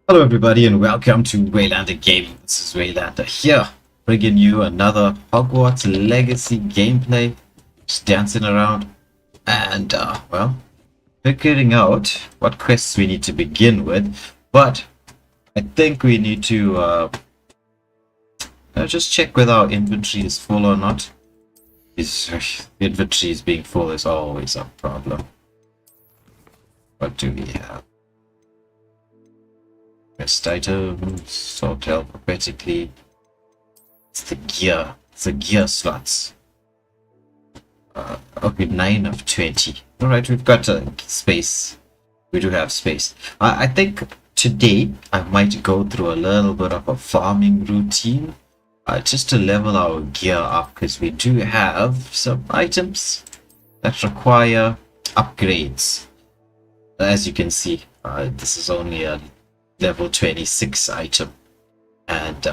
Hello everybody and welcome to Waylander Gaming. This is Waylander here, bringing you another Hogwarts Legacy gameplay. Just dancing around and, well, figuring out what quests we need to begin with. But I think we need to just check whether our inventory is full or not. Inventory is being full is always a problem. What do we have? Best items, sort alphabetically. It's the gear. It's the gear slots. Okay, 9 of 20. Alright, we've got space. We do have space. I think today I might go through a little bit of a farming routine. Just to level our gear up, because we do have some items that require upgrades. As you can see, this is only a level 26 item, and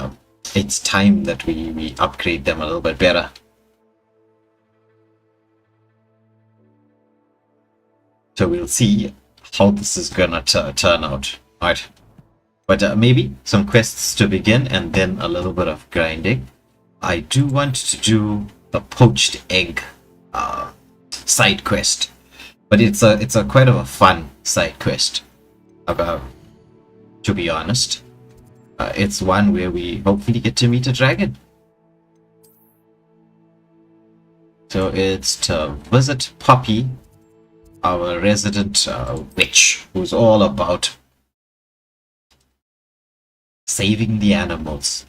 it's time that we upgrade them a little bit better. So we'll see how this is gonna turn out. Right, but maybe some quests to begin and then a little bit of grinding. I do want to do a poached egg side quest, but it's a quite of a fun side quest. To be honest, it's one where we hopefully get to meet a dragon. So it's to visit Poppy, our resident witch, who's all about saving the animals.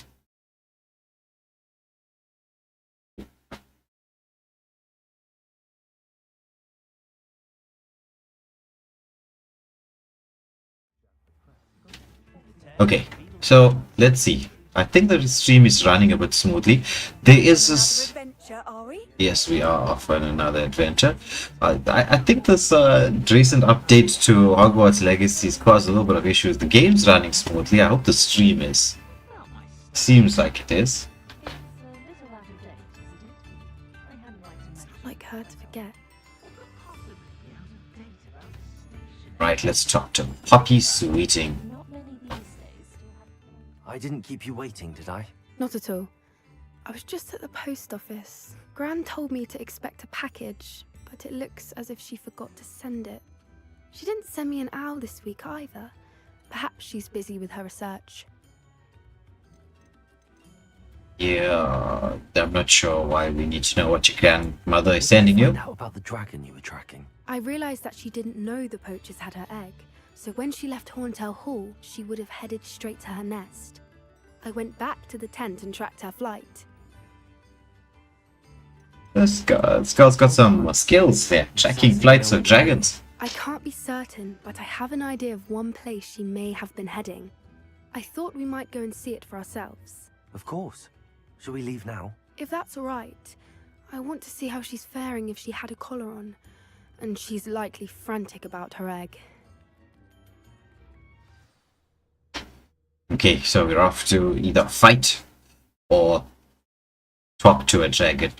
Okay, so let's see. I think the stream is running a bit smoothly. There is this. Yes, we are off on another adventure. I think this recent update to Hogwarts Legacy has caused a little bit of issues. The game's running smoothly. I hope the stream is. Seems like it is. It's not like her to forget. Right, let's talk to Poppy Sweeting. I didn't keep you waiting, did I? Not at all. I was just at the post office. Gran told me to expect a package, but it looks as if she forgot to send it. She didn't send me an owl this week either. Perhaps she's busy with her research. Yeah, I'm not sure why we need to know what your grandmother is sending you. How about the dragon you were tracking? I realized that she didn't know the poachers had her egg, so when she left Horntail Hall, she would have headed straight to her nest. I went back to the tent and tracked her flight. This girl's got some skills there, tracking flights of dragons. I can't be certain, but I have an idea of one place she may have been heading. I thought we might go and see it for ourselves. Of course. Shall we leave now? If that's all right. I want to see how she's faring if she had a collar on. And she's likely frantic about her egg. Okay, so we're off to either fight or talk to a dragon.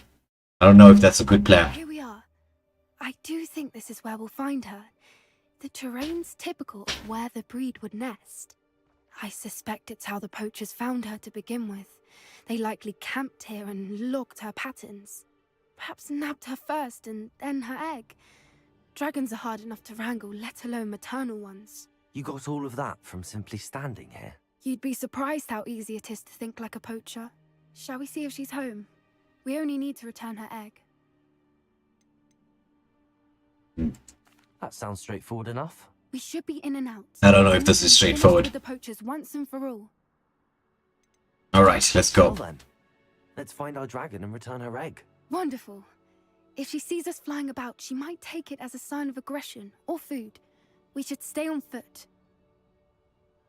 I don't know if that's a good plan. Here we are. I do think this is where we'll find her. The terrain's typical of where the breed would nest. I suspect it's how the poachers found her to begin with. They likely camped here and logged her patterns. Perhaps nabbed her first and then her egg. Dragons are hard enough to wrangle, let alone maternal ones. You got all of that from simply standing here? You'd be surprised how easy it is to think like a poacher. Shall we see if she's home? We only need to return her egg. That sounds straightforward enough. We should be in and out. I don't know if this is straightforward. Finish with the poachers once and for all. Alright, let's Well go. then, let's find our dragon and return her egg. Wonderful. If she sees us flying about, she might take it as a sign of aggression or food. We should stay on foot.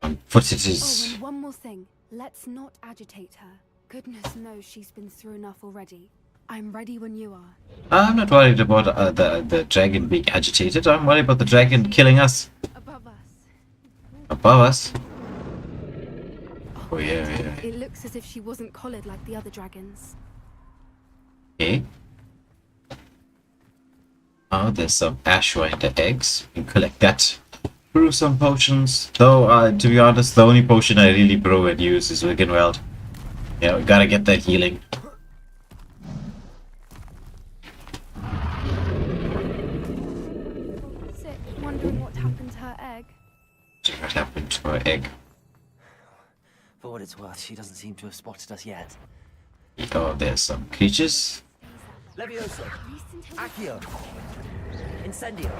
But it Oh, is. and one more thing. Let's not agitate her. Goodness knows she's been through enough already. I'm ready when you are. I'm not worried about the dragon being agitated. I'm worried about the dragon killing us. Above us. Above us? Oh, yeah. It looks as if she wasn't collared like the other dragons. Okay. Oh, there's some Ashwinder eggs. We can collect that. Brew some potions. Though, to be honest, the only potion I really brew and use is Wiggenweld. Yeah, we gotta get that healing. Sick, wondering what happened to her egg. What happened to our egg? For what it's worth, she doesn't seem to have spotted us yet. Oh, there's some creatures. Leviosa! Accio! Incendio!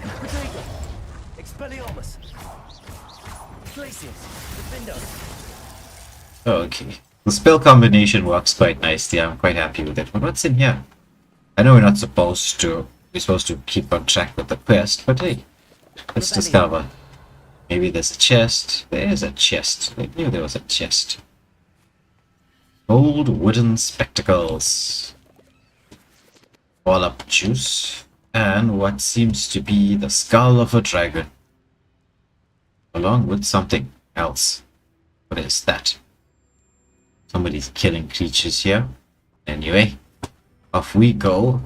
Protego! Expelliarmus! Glacius! Defendo! Okay. The spell combination works quite nicely. I'm quite happy with it. But what's in here? I know we're not supposed to. We're supposed to keep on track with the quest, but hey, let's discover. Maybe there's a chest. There's a chest. I knew there was a chest. Old wooden spectacles. All up juice. And what seems to be the skull of a dragon. Along with something else. What is that? Somebody's killing creatures here. Anyway, off we go.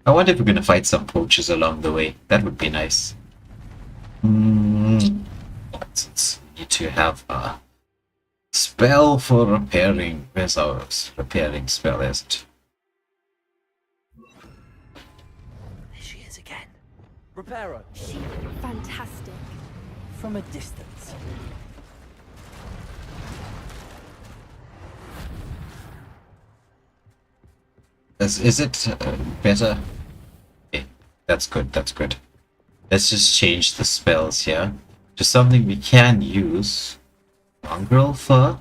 I wonder if we're gonna fight some poachers along the way. That would be nice. Let's need to have a spell for repairing. Where's our repairing spell? Is it? There she is again. Reparo! Fantastic. From a distance. Is it better? Okay, that's good, that's good. Let's just change the spells here to something we can use. Mongrel fur?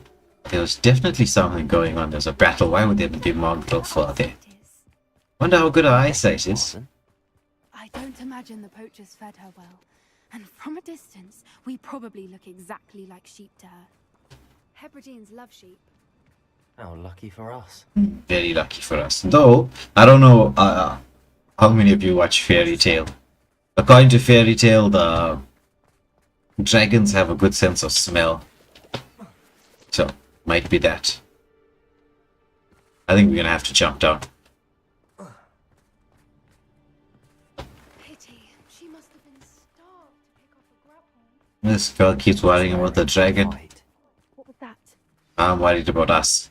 There's definitely something going on. There's a battle. Why would there be mongrel fur there? Wonder how good our eyesight is. I don't imagine the poachers fed her well. And from a distance, we probably look exactly like sheep to her. Hebrideans love sheep. How lucky for us. Very lucky for us. Though, I don't know how many of you watch Fairy Tale. According to Fairy Tale, the dragons have a good sense of smell. So, might be that. I think we're gonna have to jump down. Pity. She must have been starved to pick off a grapple. This girl keeps worrying about the dragon. What was that? I'm worried about us.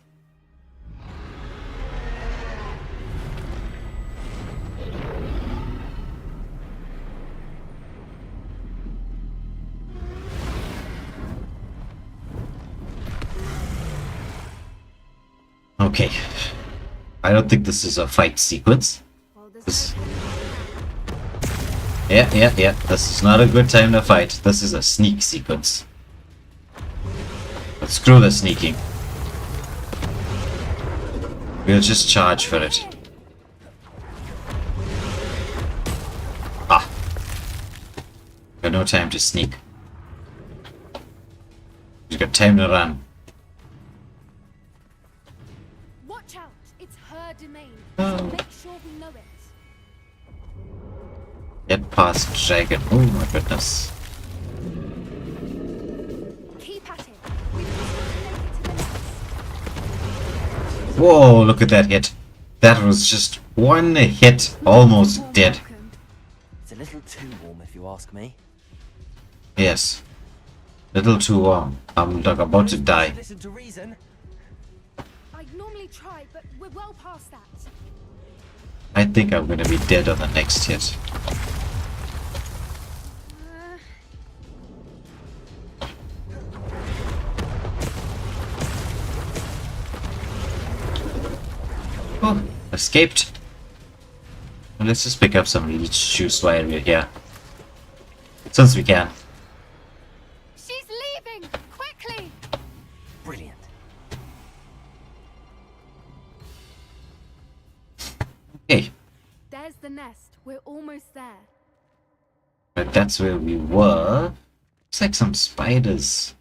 Okay. I don't think this is a fight sequence. Well, This... Yeah. This is not a good time to fight. This is a sneak sequence. But screw the sneaking. We'll just charge for it. Ah. Got no time to sneak. We've got time to run. Watch out! It's her domain. Oh. So make sure we know it. Get past dragon. Oh my goodness. Keep at it. We've just got to make it to the nest. Whoa, look at that hit. That was just one hit, almost Warm dead. welcome. It's a little too warm if you ask me. Yes. Little too warm. I'm like about to die. Listen to reason. I'd normally try, but we're well past that. I think I'm gonna be dead on the next hit. Oh, escaped. Well, let's just pick up some leech juice while we're here. Since we can. She's leaving! Quickly! Brilliant. Okay. There's the nest. We're almost there. But that's where we were. Looks like some spiders.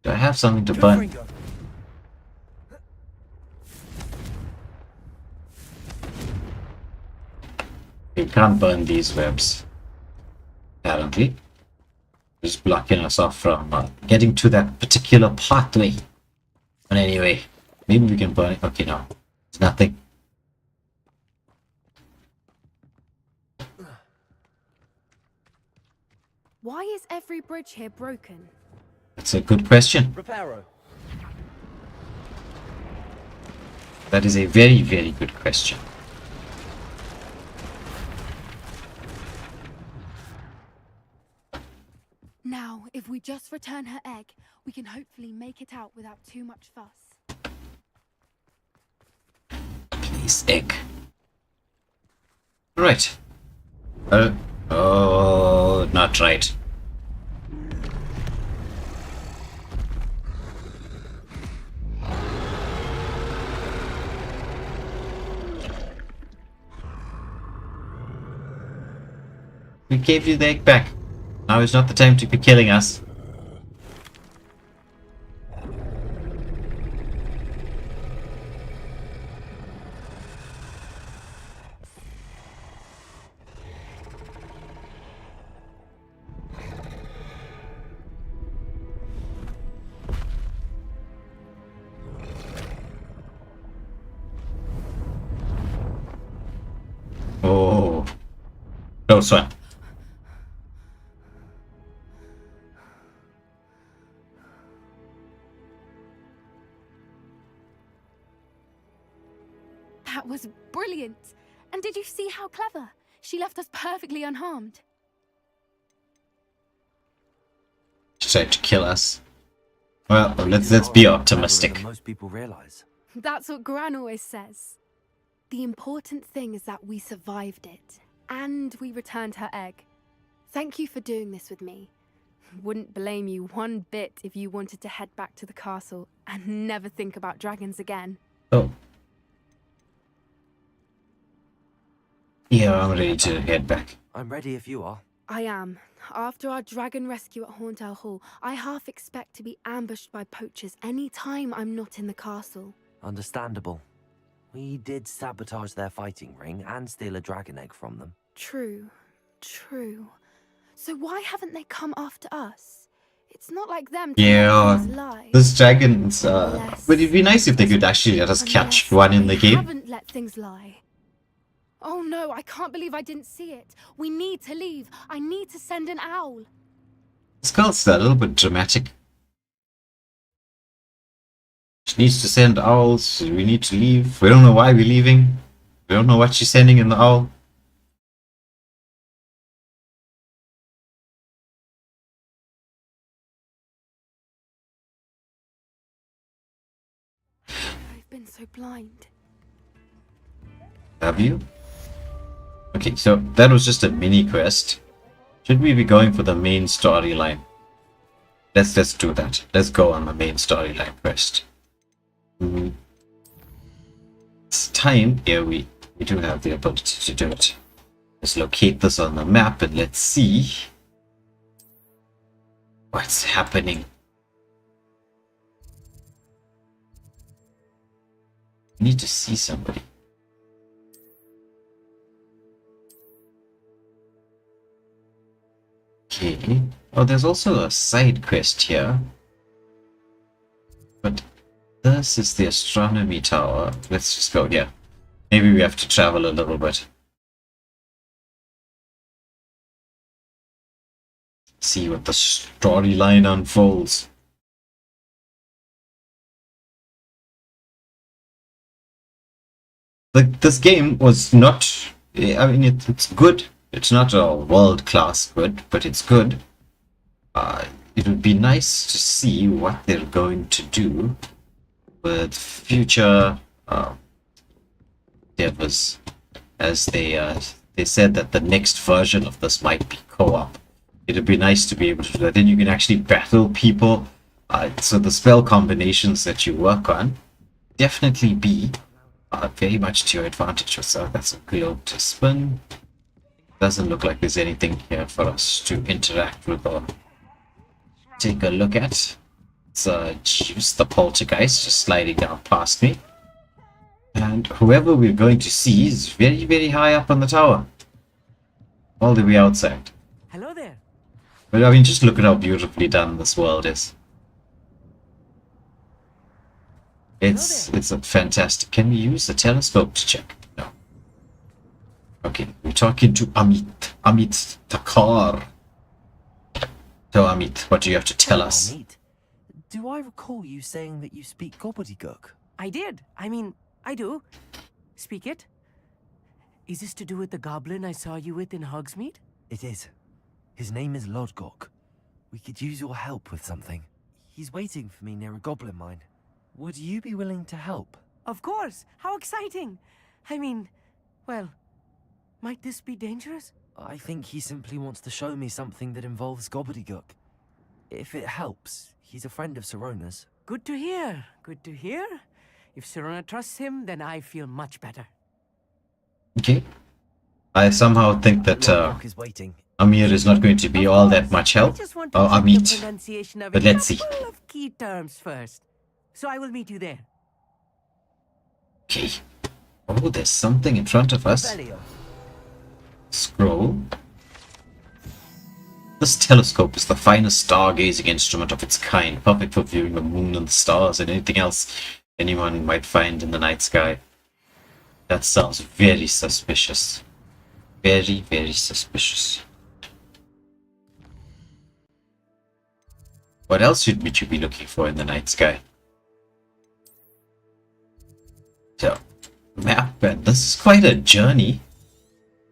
Do I have something to burn? Fringo. We can't burn these webs. Apparently. Just blocking us off from getting to that particular pathway. But anyway, maybe we can burn it. Okay, no. It's nothing. Why is every bridge here broken? That's a good question. Reparo. That is a very, very good question. Now, if we just return her egg, we can hopefully make it out without too much fuss. Please, egg. Right. Oh, not right. We gave you the egg back. Now is not the time to be killing us. Oh. Close one. That was brilliant. And did you see how clever? She left us perfectly unharmed. She tried to kill us. Well, let's be optimistic. Than most people realize. That's what Gran always says. The important thing is that we survived it, and we returned her egg. Thank you for doing this with me. Wouldn't blame you one bit if you wanted to head back to the castle and never think about dragons again. Oh. Yeah, I'm ready to head back. I'm ready if you are. I am. After our dragon rescue at Hauntel Hall, I half expect to be ambushed by poachers any time I'm not in the castle. Understandable. We did sabotage their fighting ring and steal a dragon egg from them. True. So why haven't they come after us? It's not like them to Yeah, let us lie. those dragons, but it'd be nice if they could actually let us catch one in the They game. haven't let things lie. Oh no, I can't believe I didn't see it. We need to leave. I need to send an owl. This girl's a little bit dramatic. She needs to send owls. We need to leave. We don't know why we're leaving. We don't know what she's sending in the owl. I've been so blind. Have you? Okay, so that was just a mini quest. Should we be going for the main storyline? Let's do that. Let's go on the main storyline quest. It's time. Yeah, we do have the ability to do it. Let's locate this on the map and let's see what's happening. I need to see somebody. Okay. Oh, there's also a side quest here. But this is the astronomy tower. Let's just go here. Maybe we have to travel a little bit. See what the storyline unfolds. This game was not... I mean, it's good. It's not a world-class good, but it's good. It would be nice to see what they're going to do with future endeavors, as they said that the next version of this might be co-op. It'd be nice to be able to do that. Then you can actually battle people. So the spell combinations that you work on definitely be very much to your advantage. So that's a globe to spin. Doesn't look like there's anything here for us to interact with or take a look at. It's Juice the Poltergeist just sliding down past me. And whoever we're going to see is very, very high up on the tower. All the way outside. Hello there. But I mean, just look at how beautifully done this world is. It's a fantastic. Can we use the telescope to check? No. Okay, we're talking to Amit Takar. Amit, what do you have to tell us? Amit, do I recall you saying that you speak gobbledygook? I did. I mean, I do. Speak it. Is this to do with the goblin I saw you with in Hogsmeade? It is. His name is Lodgok. We could use your help with something. He's waiting for me near a goblin mine. Would you be willing to help? Of course. How exciting. I mean, well, might this be dangerous? I think he simply wants to show me something that involves gobbledygook. If it helps, he's a friend of Sirona's. Good to hear. Good to hear. If Sirona trusts him, then I feel much better. Okay. I somehow think that Lodgok is waiting. Amir is not going to be all that much help. I just want to Oh, check the Amit. pronunciation of But a let's see. couple of key terms first. So I will meet you there. Okay. Oh, there's something in front of us. Belio. Scroll. This telescope is the finest stargazing instrument of its kind, perfect for viewing the moon and the stars and anything else anyone might find in the night sky. That sounds very suspicious. Very, very suspicious. What else should you be looking for in the night sky? So, map, and this is quite a journey.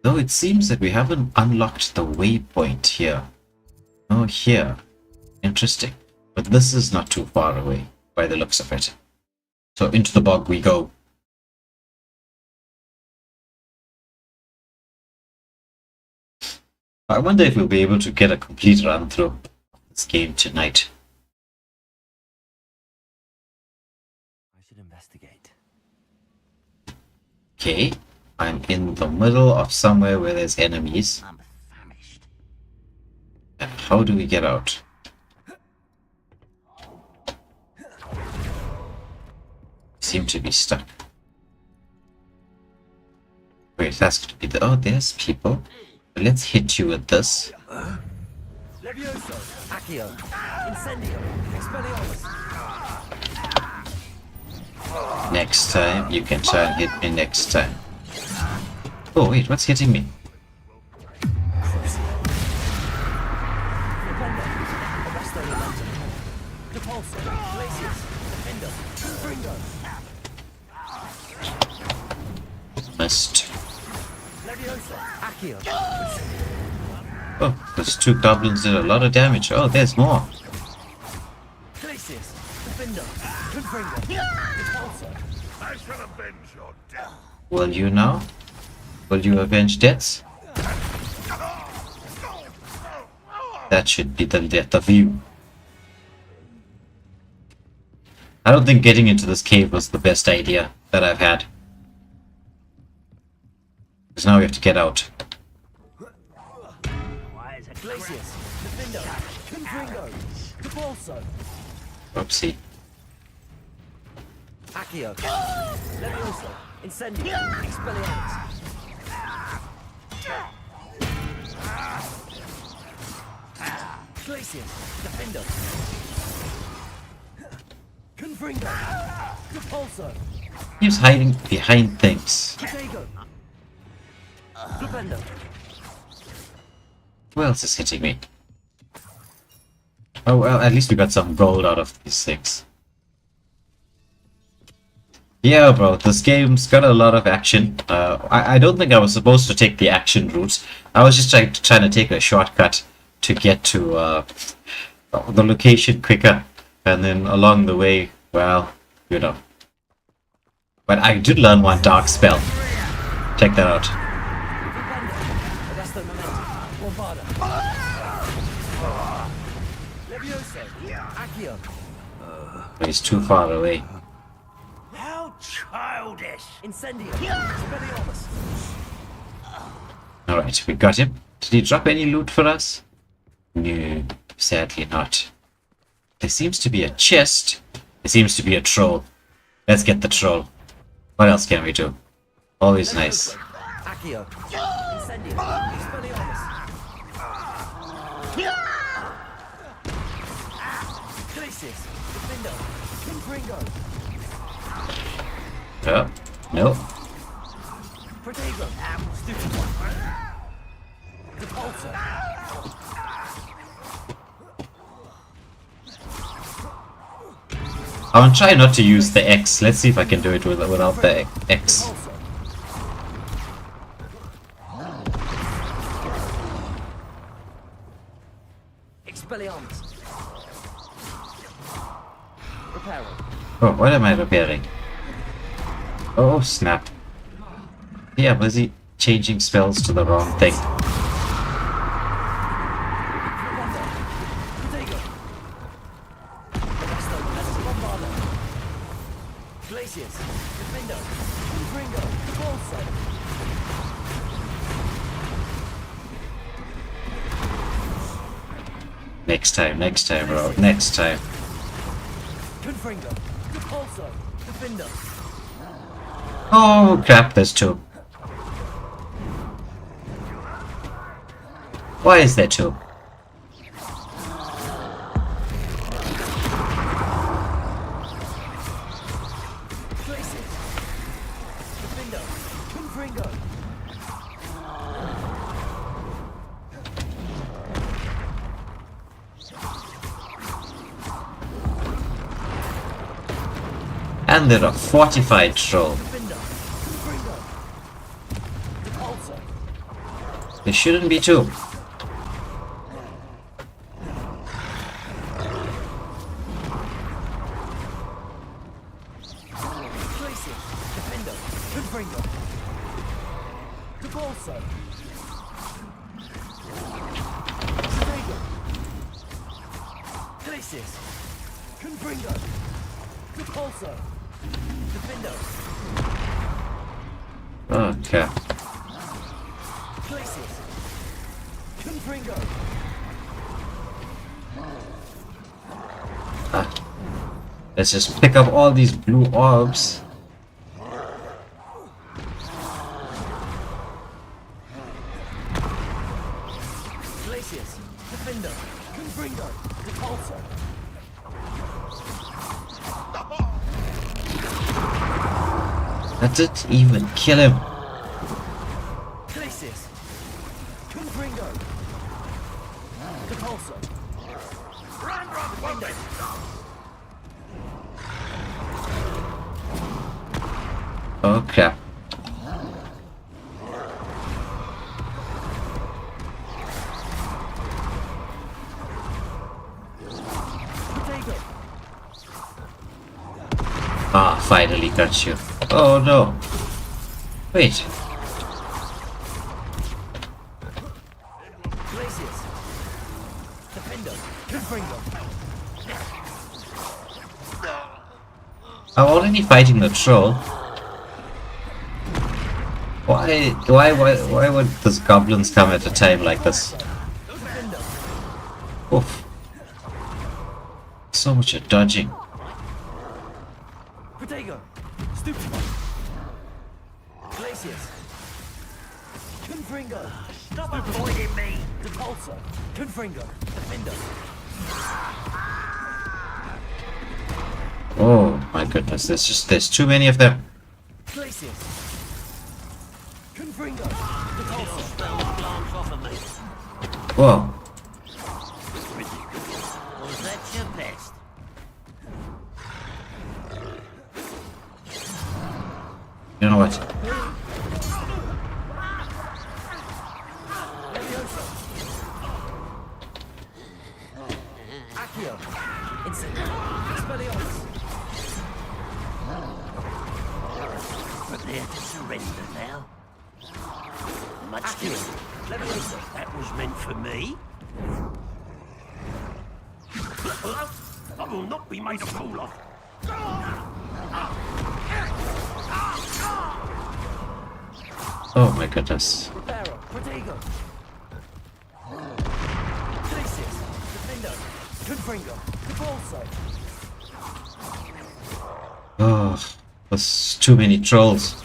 Though it seems that we haven't unlocked the waypoint here. Oh, here. Interesting. But this is not too far away, by the looks of it. So into the bog we go. I wonder if we'll be able to get a complete run through of this game tonight. I should investigate. Okay, I'm in the middle of somewhere where there's enemies. I'm famished. And how do we get out? Seem to be stuck. Wait, that's going to be the... Oh, there's people. Let's hit you with this. Levioso, Accio, Incendio, Expelliarmus. Next time, you can try and hit me next time. Oh, wait, what's hitting me? Missed. Oh, those two goblins did a lot of damage. Oh, there's more. Will you now? Will you avenge debts? That should be the death of you. I don't think getting into this cave was the best idea that I've had. Because now we have to get out. Oopsie. Accio, Levioso, Incendio, Expelliarmus. Glacius, Defender. Confringo, Repulso, Keeps hiding behind things. Protego, Flipendo. Who else is hitting me? Oh well, at least we got some gold out of these things. Yeah, bro, this game's got a lot of action. I don't think I was supposed to take the action route. I was just trying to take a shortcut to get to the location quicker. And then along the way, well, you know. But I did learn one dark spell. Check that out. He's too far away. How childish! Incendio, Expelliarmus. Alright, we got him. Did he drop any loot for us? No, sadly not. There seems to be a chest. There seems to be a troll. Let's get the troll. What else can we do? Always nice. Accio, Incendio, Expelliarmus. Glacius, Defender, Confringo. Oh, no. Protego, Stupid One. Repulsor. I'll try not to use the X. Let's see if I can do it without the X. Expelliarmus. Reparo. Oh, what am I repairing? Oh, snap. Yeah, was he changing spells to the wrong thing? Next time, bro. Next time. Oh crap, there's two. Why is there two? And they're a fortified troll. There shouldn't be two. Okay. Let's just pick up all these blue orbs. That didn't even kill him. Oh crap. Ah, finally got you. Oh no. Wait. I'm already fighting the troll. Why would those goblins come at a time like this? Oof. So much of dodging. Stop avoiding me! Repulsor! Confringo! Defender! Oh my goodness, there's too many of them. Glacius! Confringo! Repulsor! Spell glance off of me! Whoa. Was that your best? You know what? Prepare to surrender now. Much to it. That was meant for me. I will not be made a fool of. Oh my goodness. Oh, there's too many trolls.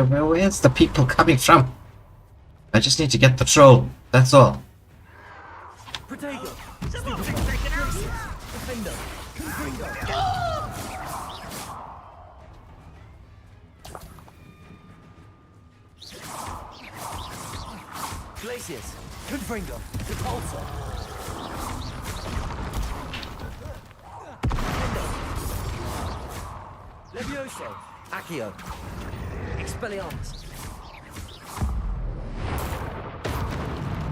Where's the people coming from? I just need to get the troll. That's all. Protego! Defender! Confringo! Glacius! Confringo! Repulsor! Levioso! Accio! Expelliarmus!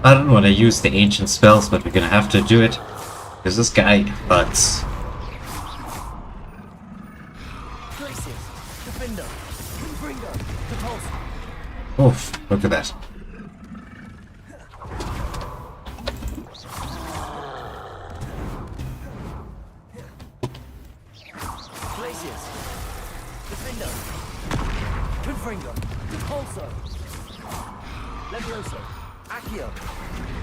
I don't want to use the ancient spells, but we're gonna have to do it. Because this guy hurts. Glacius! Defender! Confringo! Repulsor! Oof, look at that. Glacius! Defender! Confringo! Repulsor! Levioso! Accio!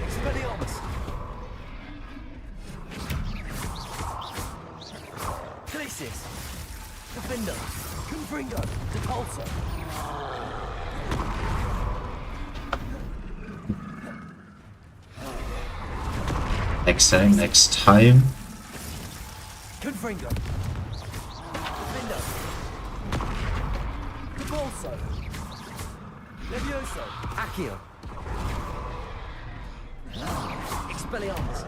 Expelliarmus! Glacius! Defender! Confringo! Repulsor! Next time, next time. Confringo! Defender! Repulsor! Levioso! Accio! Expelliarmus!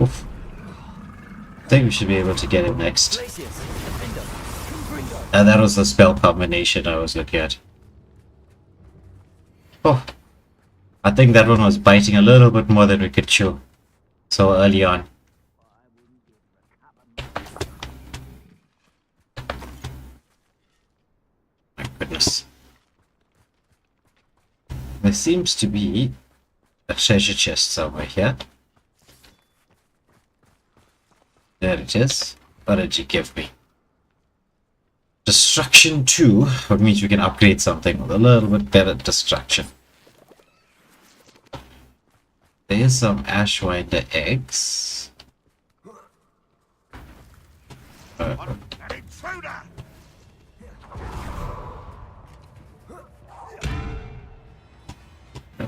Oof. I think we should be able to get it next. Glacius! Defender! Confringo! And that was the spell combination I was looking at. Oh. I think that one was biting a little bit more than we could chew. So early on. My goodness. There seems to be a treasure chest somewhere here. There it is. What did you give me? Destruction 2, which means we can upgrade something with a little bit better destruction. There's some Ashwinder eggs. I'm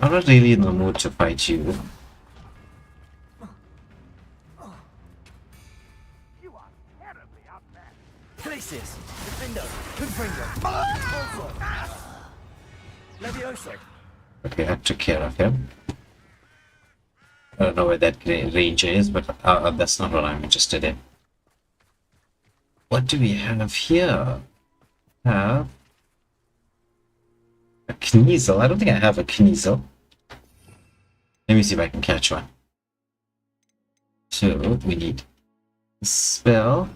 not really in the mood to fight you. Glacius! Defender! Confringo! Repulsor! Levioso! Okay, I took care of him. I don't know where that ranger is, but that's not what I'm interested in. What do we have here? Have a Kneasel. I don't think I have a Kneasel. Let me see if I can catch one. So we need a spell.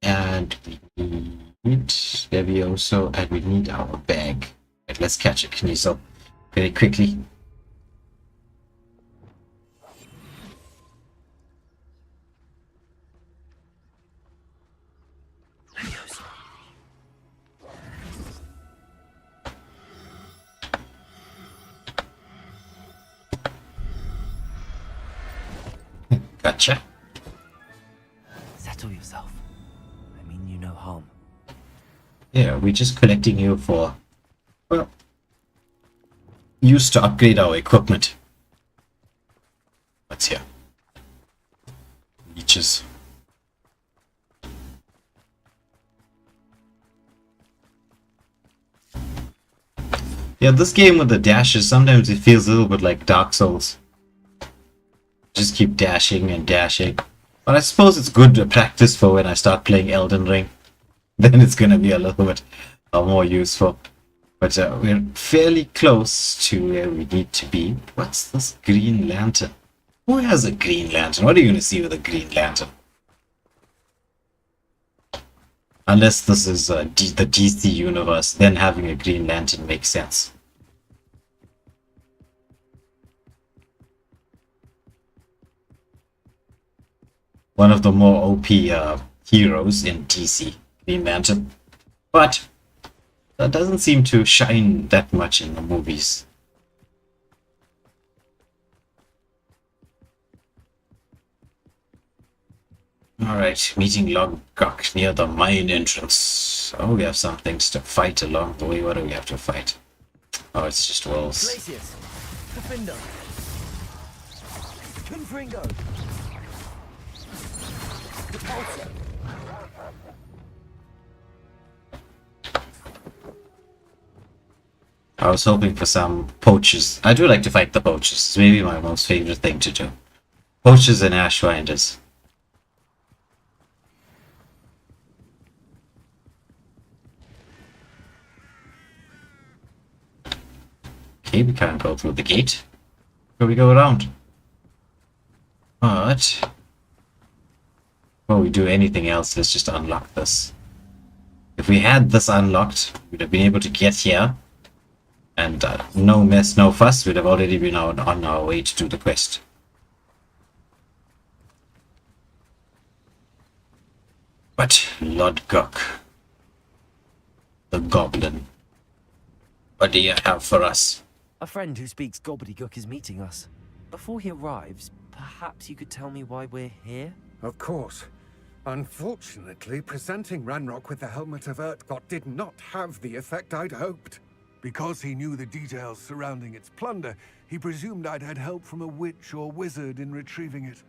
And we need Levioso, and we need our bag. Right, let's catch a Kneasel very quickly. Gotcha. Settle yourself. I mean you no harm. Yeah, we're just collecting you for, well, use to upgrade our equipment. What's here? Leeches. Yeah, this game with the dashes, sometimes it feels a little bit like Dark Souls. Just keep dashing and dashing. But I suppose it's good to practice for when I start playing Elden Ring. Then it's gonna be a little bit more useful. But we're fairly close to where we need to be. What's this green lantern? Who has a green lantern? What are you gonna see with a green lantern? Unless this is the DC universe, then having a green lantern makes sense. One of the more OP heroes in DC, Green Lantern. But That doesn't seem to shine that much in the movies. Alright, meeting Logok near the mine entrance. Oh, we have some things to fight along the way. What do we have to fight? Oh, it's just wolves. Glacius, Defender, Confringo, Repulsor. I was hoping for some poachers. I do like to fight the poachers. It's maybe my most favorite thing to do. Poachers and ashwinders. Okay, we can't go through the gate. Where we go around? But before we do anything else, let's just unlock this. If we had this unlocked, we'd have been able to get here. And no mess, no fuss, we'd have already been on our way to do the quest. But Lodgok, the goblin, what do you have for us? A friend who speaks gobbledygook is meeting us. Before he arrives, perhaps you could tell me why we're here? Of course. Unfortunately, presenting Ranrock with the Helmet of Urtkot did not have the effect I'd hoped. Because he knew the details surrounding its plunder, he presumed I'd had help from a witch or wizard in retrieving it.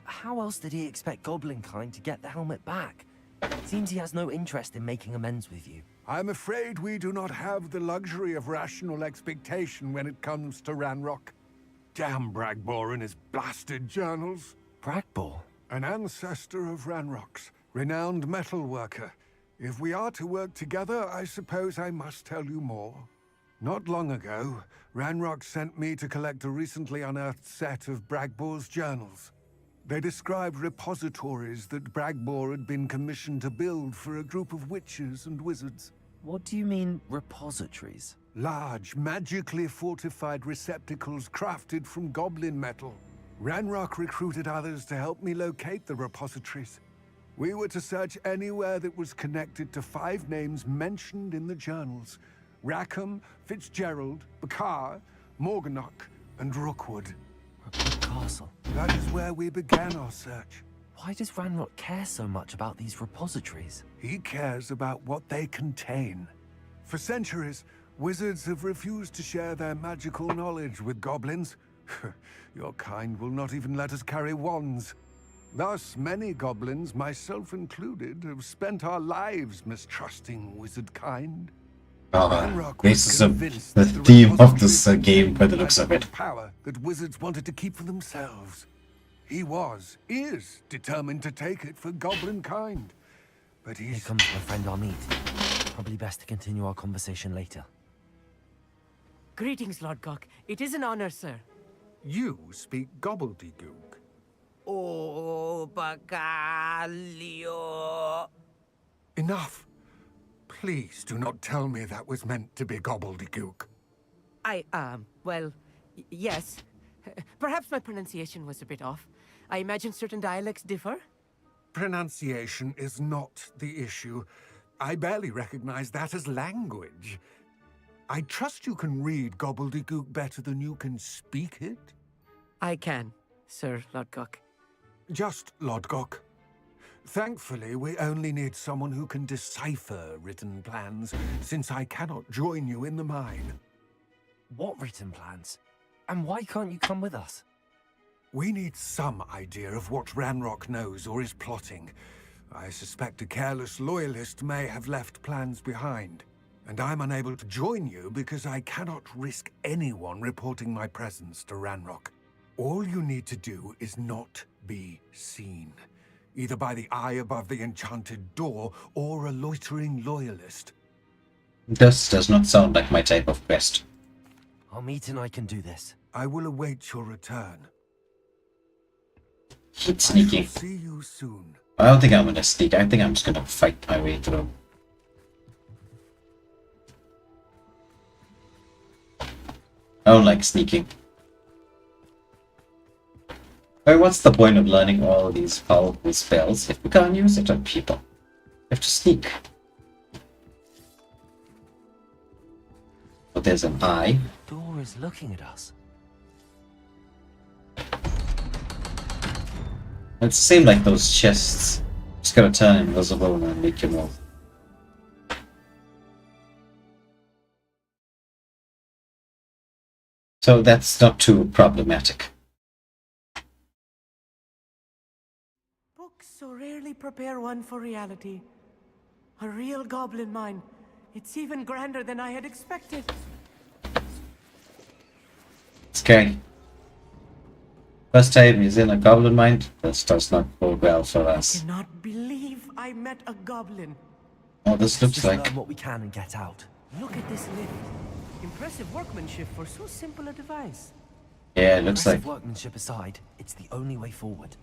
How else did he expect Goblinkind to get the helmet back? Seems he has no interest in making amends with you. I'm afraid we do not have the luxury of rational expectation when it comes to Ranrock. Damn Bragbor and his blasted journals. Bragbor? An ancestor of Ranrock's, renowned metal worker. If we are to work together, I suppose I must tell you more. Not long ago, Ranrock sent me to collect a recently unearthed set of Bragbor's journals. They described repositories that Bragbor had been commissioned to build for a group of witches and wizards. What do you mean, repositories? Large, magically fortified receptacles crafted from goblin metal. Ranrock recruited others to help me locate the repositories. We were to search anywhere that was connected to 5 names mentioned in the journals. Rackham, Fitzgerald, Bakar, Morganach, and Rookwood. Rookwood Castle. That is where we began our search. Why does Ranrock care so much about these repositories? He cares about what they contain. For centuries, wizards have refused to share their magical knowledge with goblins. Your kind will not even let us carry wands. Thus, many goblins, myself included, have spent our lives mistrusting wizard kind. This is the theme of this game by the looks of it. Power that wizards wanted to keep for themselves. He is determined to take it for goblin kind. But Here he's... comes my friend Amit. Probably best to continue our conversation later. Greetings, Lord Gok. It is an honor, sir. You speak gobbledygook. Oh, Bacalio. Enough. Please do not tell me that was meant to be gobbledygook. Well, yes. Perhaps my pronunciation was a bit off. I imagine certain dialects differ. Pronunciation is not the issue. I barely recognize that as language. I trust you can read gobbledygook better than you can speak it? I can, Sir Lord Gok. Just Lodgok. Thankfully, we only need someone who can decipher written plans, since I cannot join you in the mine. What written plans? And why can't you come with us? We need some idea of what Ranrock knows or is plotting. I suspect a careless loyalist may have left plans behind. And I'm unable to join you because I cannot risk anyone reporting my presence to Ranrock. All you need to do is not be seen. Either by the eye above the enchanted door, or a loitering loyalist. This does not sound like my type of quest. Amit and I can do this. I will await your return. Keep I sneaking. shall see you soon. I don't think I'm gonna sneak. I think I'm just gonna fight my way through. I don't like sneaking. Wait, what's the point of learning all these powerful spells if we can't use it on people? We have to sneak. Oh, there's an eye. The door is looking at us. It seemed like those chests. Just gotta turn invisible and make you move. So that's not too problematic. Books so rarely prepare one for reality. A real goblin mine. It's even grander than I had expected. Scary. First time he's in a goblin mine. This does not go well for I us. cannot believe I met a goblin. Oh, this looks Just like... learn what we can and get out. Look at this lift. Impressive workmanship for so simple a device. Yeah, it looks like... Impressive workmanship aside, it's the only way forward.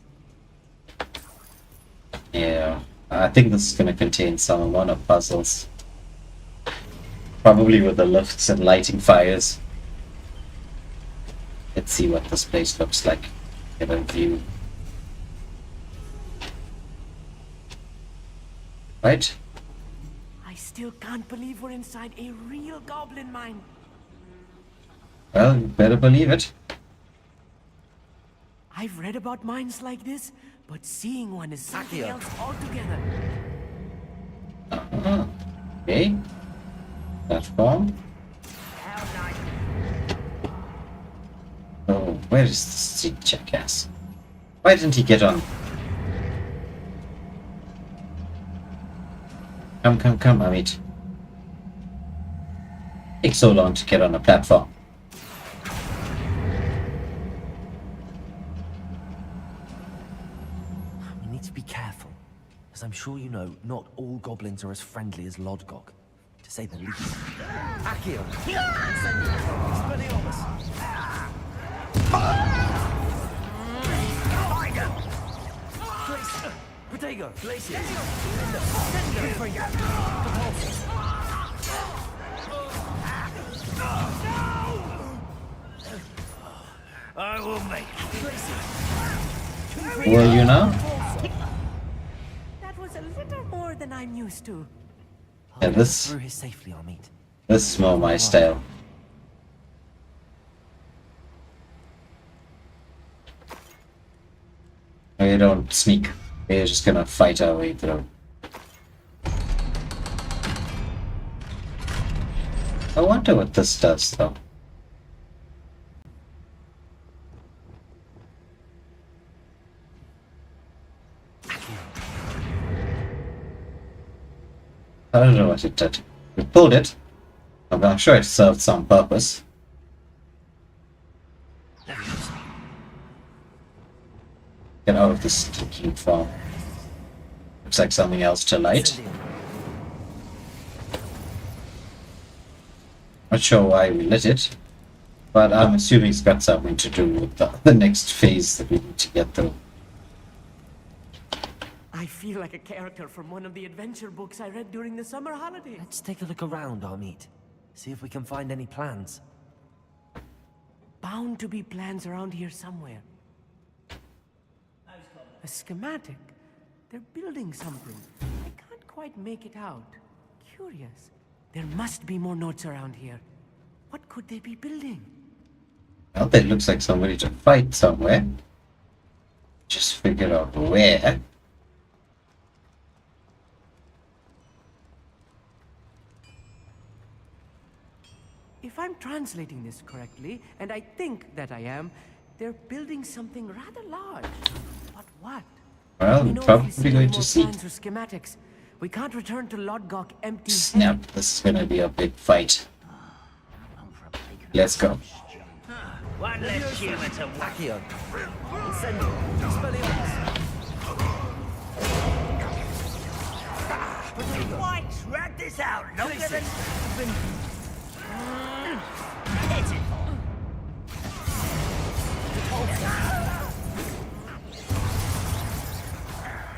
Yeah, I think this is gonna contain some amount of puzzles. Probably with the lifts and lighting fires. Let's see what this place looks like. Get a view. Right? I still can't believe we're inside a real goblin mine. Well, you better believe it. I've read about mines like this, but seeing one is something Akio. else altogether. Okay. Platform. Oh, where is the street jackass? Why didn't he get on? Come, Amit. Takes so long to get on a platform. We need to be careful. As I'm sure you know, not all goblins are as friendly as Lodgok, to say the least. Accio! Expelliarmus! Protego! Glacier! I will make Will you now? That was a little more than I'm used to. Yeah, this through here safely, Amit. is more my style. We don't sneak. We're just gonna fight our way through. I wonder what this does, though. I don't know what it did. We pulled it. I'm sure it served some purpose. Get out of this stinking farm. Looks like something else to light. Not sure why we lit it, but I'm assuming it's got something to do with the next phase that we need to get through. I feel like a character from one of the adventure books I read during the summer holidays. Let's take a look around, Amit. See if we can find any plans. Bound to be plans around here somewhere. A schematic. They're building something. I can't quite make it out. Curious. There must be more notes around here. What could they be building? Well, that looks like somebody to fight somewhere. Just figure out where. If I'm translating this correctly, and I think that I am, they're building something rather large. But what? Well, We we're know if probably we see going any to more see. plans or schematics. We can't return to Lodgok empty-handed. Snap, this is gonna be a big fight. Let's go. One less human to whack. Accio! Incendio! Expelliarmus! Why drag this out longer than... Hit it.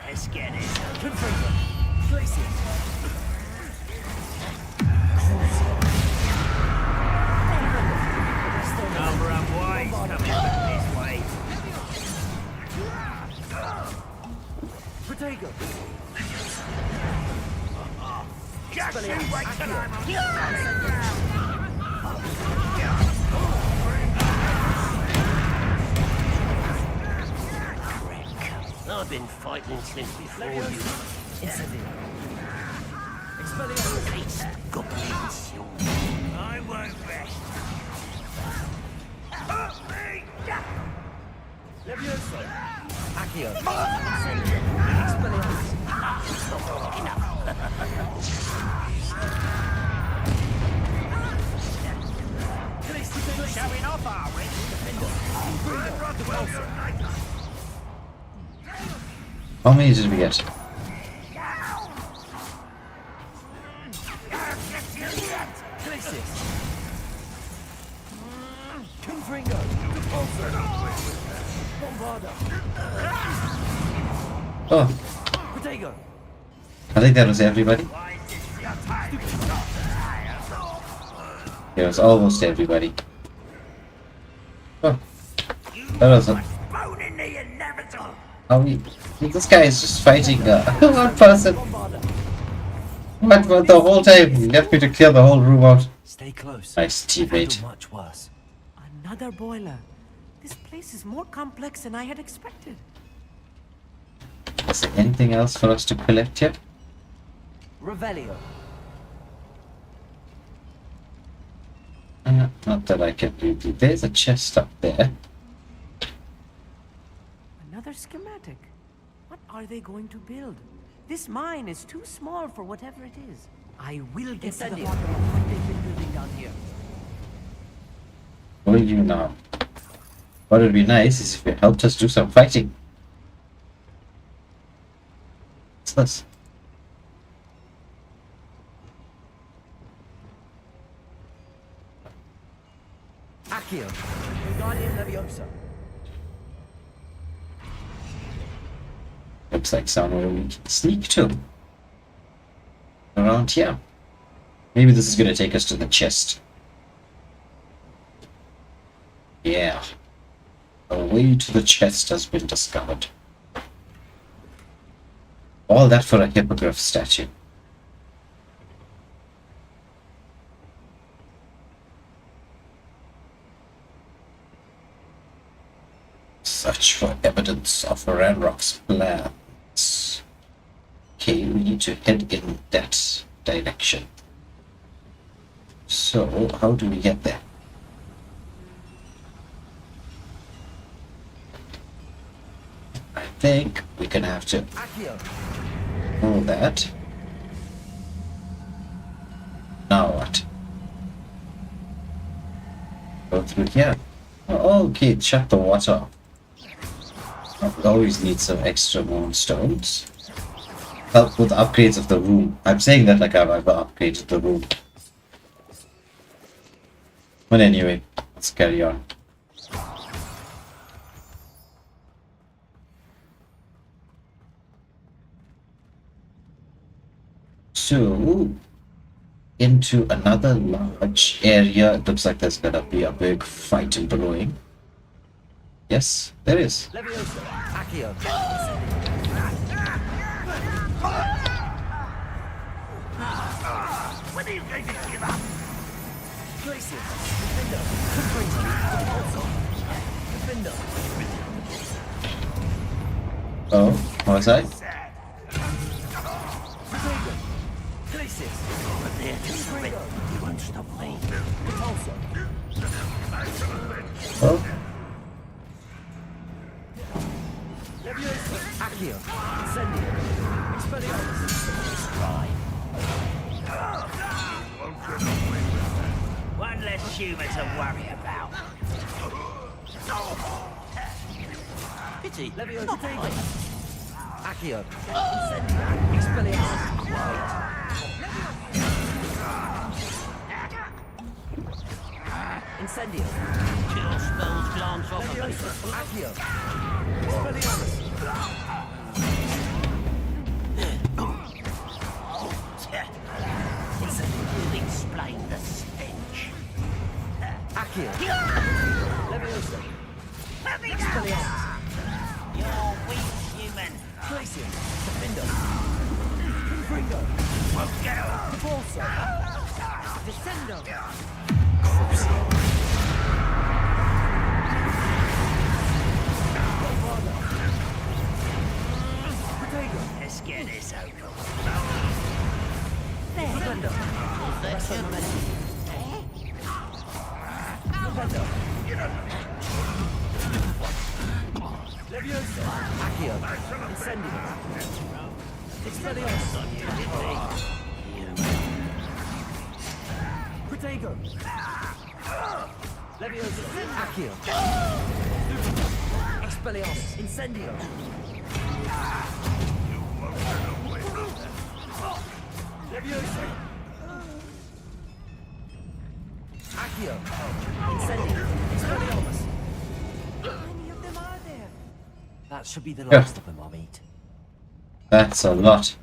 Let's get it. Confringo! Glacier! Number up wise coming back this way. Protego! Just you wait till I've been fighting since before you. Incendio! Expelliarmus! Goblins. I won't rest. Up me! Levioso! Accio! Expelliarmus! Showing off, are we? How many did we get? Glacius! Confringo! Bombarda! Oh, Protego! I think that was everybody. It was almost everybody. Oh, that was a... Boning the inevitable. How we... This guy is just fighting one person. What for the whole time? He left me to clear the whole room out. Stay close. Nice teammate. Handle much worse. Another boiler. This place is more complex than I had expected. Is there anything else for us to collect here? Revelio. Not that I can really. There's a chest up there. Another schematic. What are they going to build? This mine is too small for whatever it is. I will get to the Incendio. bottom of what they've been building down here. Will you now? What would be nice is if you helped us do some fighting. What's this? Accio. Guardian Leviosa. Looks like somewhere we can sneak to. Around here. Maybe this is gonna take us to the chest. Yeah. A way to the chest has been discovered. All that for a hippogriff statue. Search for evidence of Ranrock's plans. Okay, we need to head in that direction. So, how do we get there? I think we're gonna have to Accio. pull that. Now what? Go through here. Oh, okay, shut the water off. We always need some extra moonstones. Help with upgrades of the room. I'm saying that like I've upgraded the room. But anyway, let's carry on. So, into another large area. It looks like there's gonna be a big fight brewing. Yes, there is. Leviosa. Accio. When are you going to give up? Glacius. Defender. Confringo. Repulsor. Defender. Oh, what was I? Protego. Glacius. There to surrender. You won't stop me. Repulsor. Oh, Leviosa. Accio. Incendio. Expelliarmus. One less human to worry about. Pity. Leviosa. Protego. Accio. Incendio. Expelliarmus. Incendio. Chill spells glance off of me. Leviosa. Accio. Expelliarmus. You'll explain the stench. Accio. Leviosa. Let me Expelliarmus. You're weak human. Glacius. Window. Confringo. Forza. Descendo! Let's get this over. Segundo! Levioso. Accio. Incendio. Expelliarmus. Protego. Levioso. Accio. Expelliarmus. Incendio. Levioso. Accio. Incendio. Expelliarmus. How many of them are there? That should be the last of them, I'll meet. That's a lot.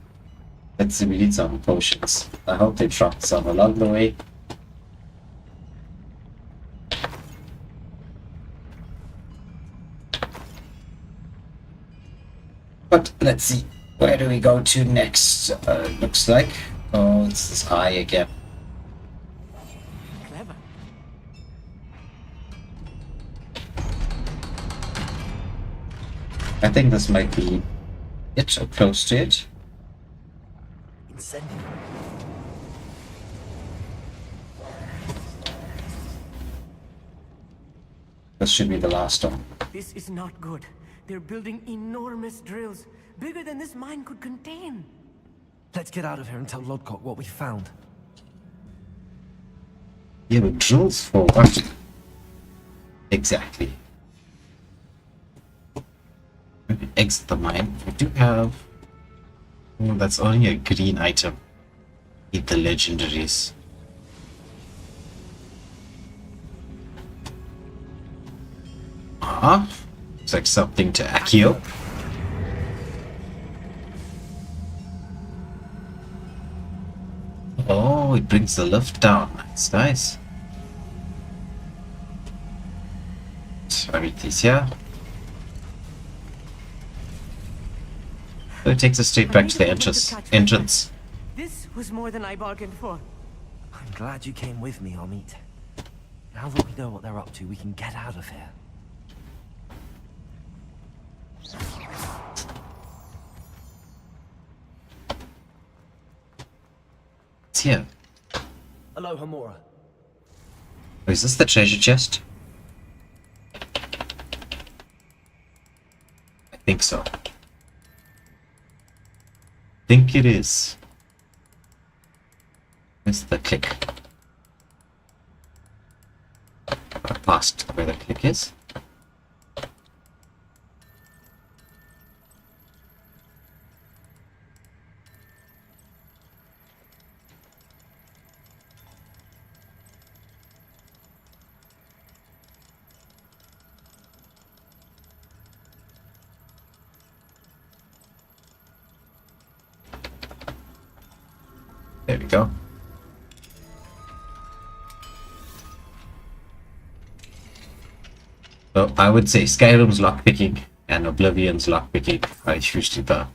Let's see, we need some potions. I hope they dropped some along the way. But let's see, where do we go to next? Looks like, oh, it's this eye again. Clever. I think this might be it, or close to it. Incendio. This should be the last one. This is not good. They're building enormous drills, bigger than this mine could contain. Let's get out of here and tell Lodcock what we found. Yeah, but drills for what? Exactly. Maybe exit the mine. We do have... Oh, that's only a green item. Need the legendaries. Looks like something to Accio. Oh, it brings the lift down. It's nice. So I read these here. So it takes us straight back to the entrance. This was more than I bargained for. I'm glad you came with me, Amit. Now that we know what they're up to, we can get out of here. It's here. Hello, Hamura. Oh, is this the treasure chest? I think so. Think it is. Where's the click? Past where the click is. There we go. So I would say Skyrim's lockpicking and Oblivion's lockpicking are usually the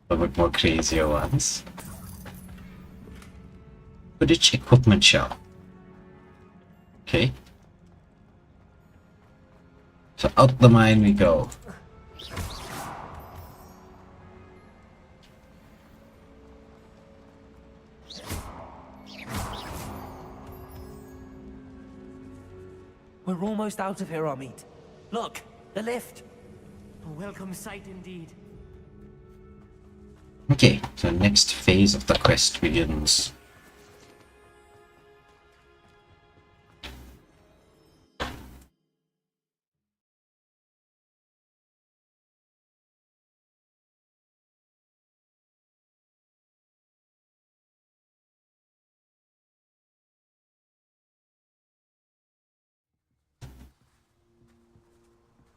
bit more crazier ones. Footage equipment shell. Okay. So out the mine we go. We're almost out of here, Amit. Look, the lift. A welcome sight indeed. Okay, so next phase of the quest begins.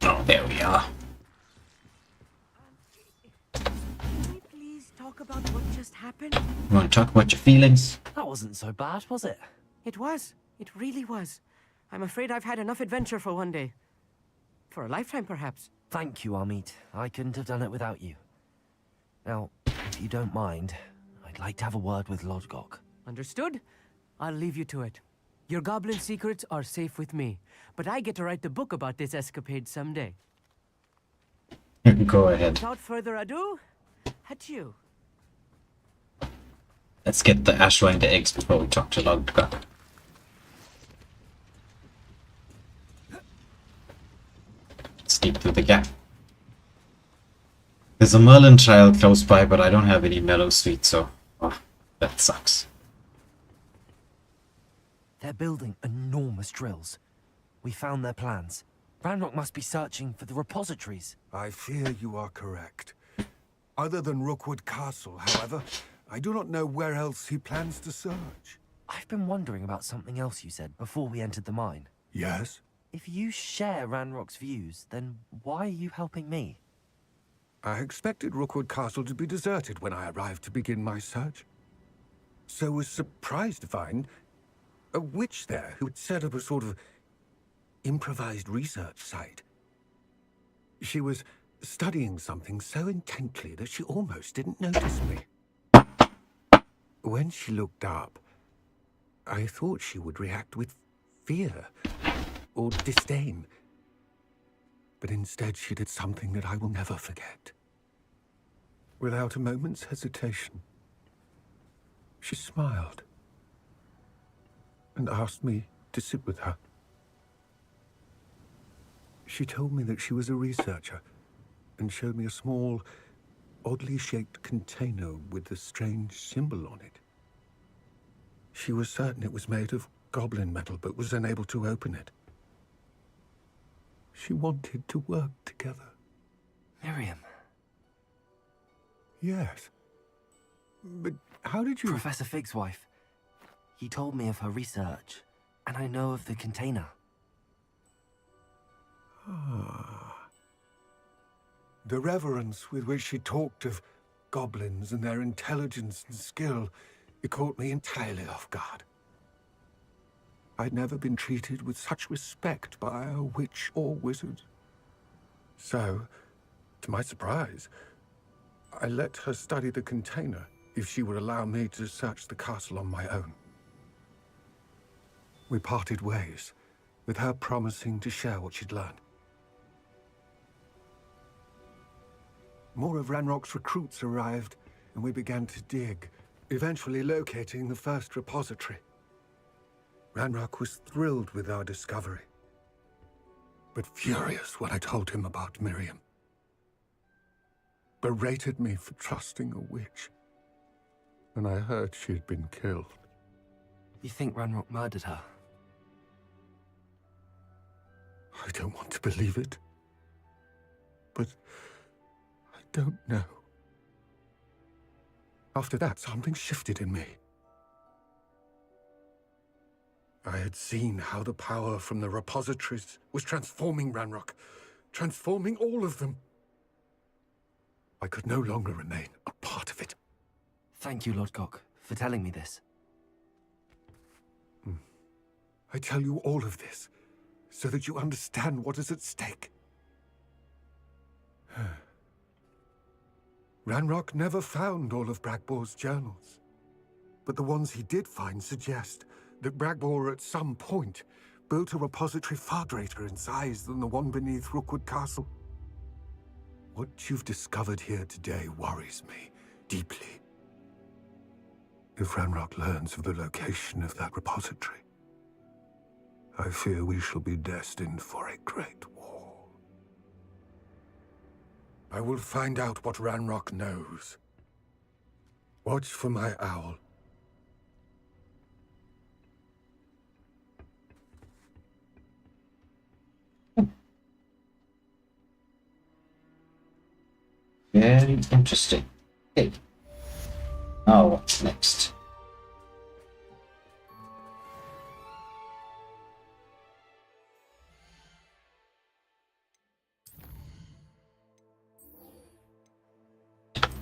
Oh, there we are. Can we please talk about what just happened? You want to talk about your feelings? That wasn't so bad, was it? It was. It really was. I'm afraid I've had enough adventure for one day. For a lifetime, perhaps. Thank you, Amit. I couldn't have done it without you. Now, If you don't mind, I'd like to have a word with Lodgok. Understood? I'll leave you to it. Your goblin secrets are safe with me, but I get to write the book about this escapade someday. Go ahead. Without further ado, adieu. Let's get the ashwine the eggs before we talk to Logka. Sneak through the gap. There's a Merlin trial close by, but I don't have any mellow sweet, so that sucks. They're building enormous drills. We found their plans. Ranrock must be searching for the repositories. I fear you are correct. Other than Rookwood Castle, however, I do not know where else he plans to search. I've been wondering about something else you said before we entered the mine. Yes? If you share Ranrock's views, then why are you helping me? I expected Rookwood Castle to be deserted when I arrived to begin my search. So was surprised to find a witch there who had set up a sort of improvised research site. She was studying something so intently that she almost didn't notice me. When she looked up, I thought she would react with fear or disdain. But instead she did something that I will never forget. Without a moment's hesitation, she smiled and asked me to sit with her. She told me that she was a researcher and showed me a small, oddly shaped container with a strange symbol on it. She was certain it was made of goblin metal, but was unable to open it. She wanted to work together. Miriam. Yes. But how did you... Professor Fig's wife. He told me of her research, and I know of the container. The reverence with which she talked of goblins and their intelligence and skill, it caught me entirely off guard. I'd never been treated with such respect by a witch or wizard. So, to my surprise, I let her study the container if she would allow me to search the castle on my own. We parted ways, with her promising to share what she'd learned. More of Ranrock's recruits arrived, and we began to dig, eventually locating the first repository. Ranrock was thrilled with our discovery, but furious when I told him about Miriam. Berated me for trusting a witch, and I heard she had been killed. You think Ranrock murdered her? I don't want to believe it, but I don't know. After that, something shifted in me. I had seen how the power from the repositories was transforming Ranrock, transforming all of them. I could no longer remain a part of it. Thank you, Lodgok, for telling me this. I tell you all of this so that you understand what is at stake. Ranrock never found all of Bragbor's journals, but the ones he did find suggest that Bragbor at some point built a repository far greater in size than the one beneath Rookwood Castle. What you've discovered here today worries me deeply. If Ranrock learns of the location of that repository, I fear we shall be destined for a great war. I will find out what Ranrock knows. Watch for my owl. Very interesting. Okay. Now what's next?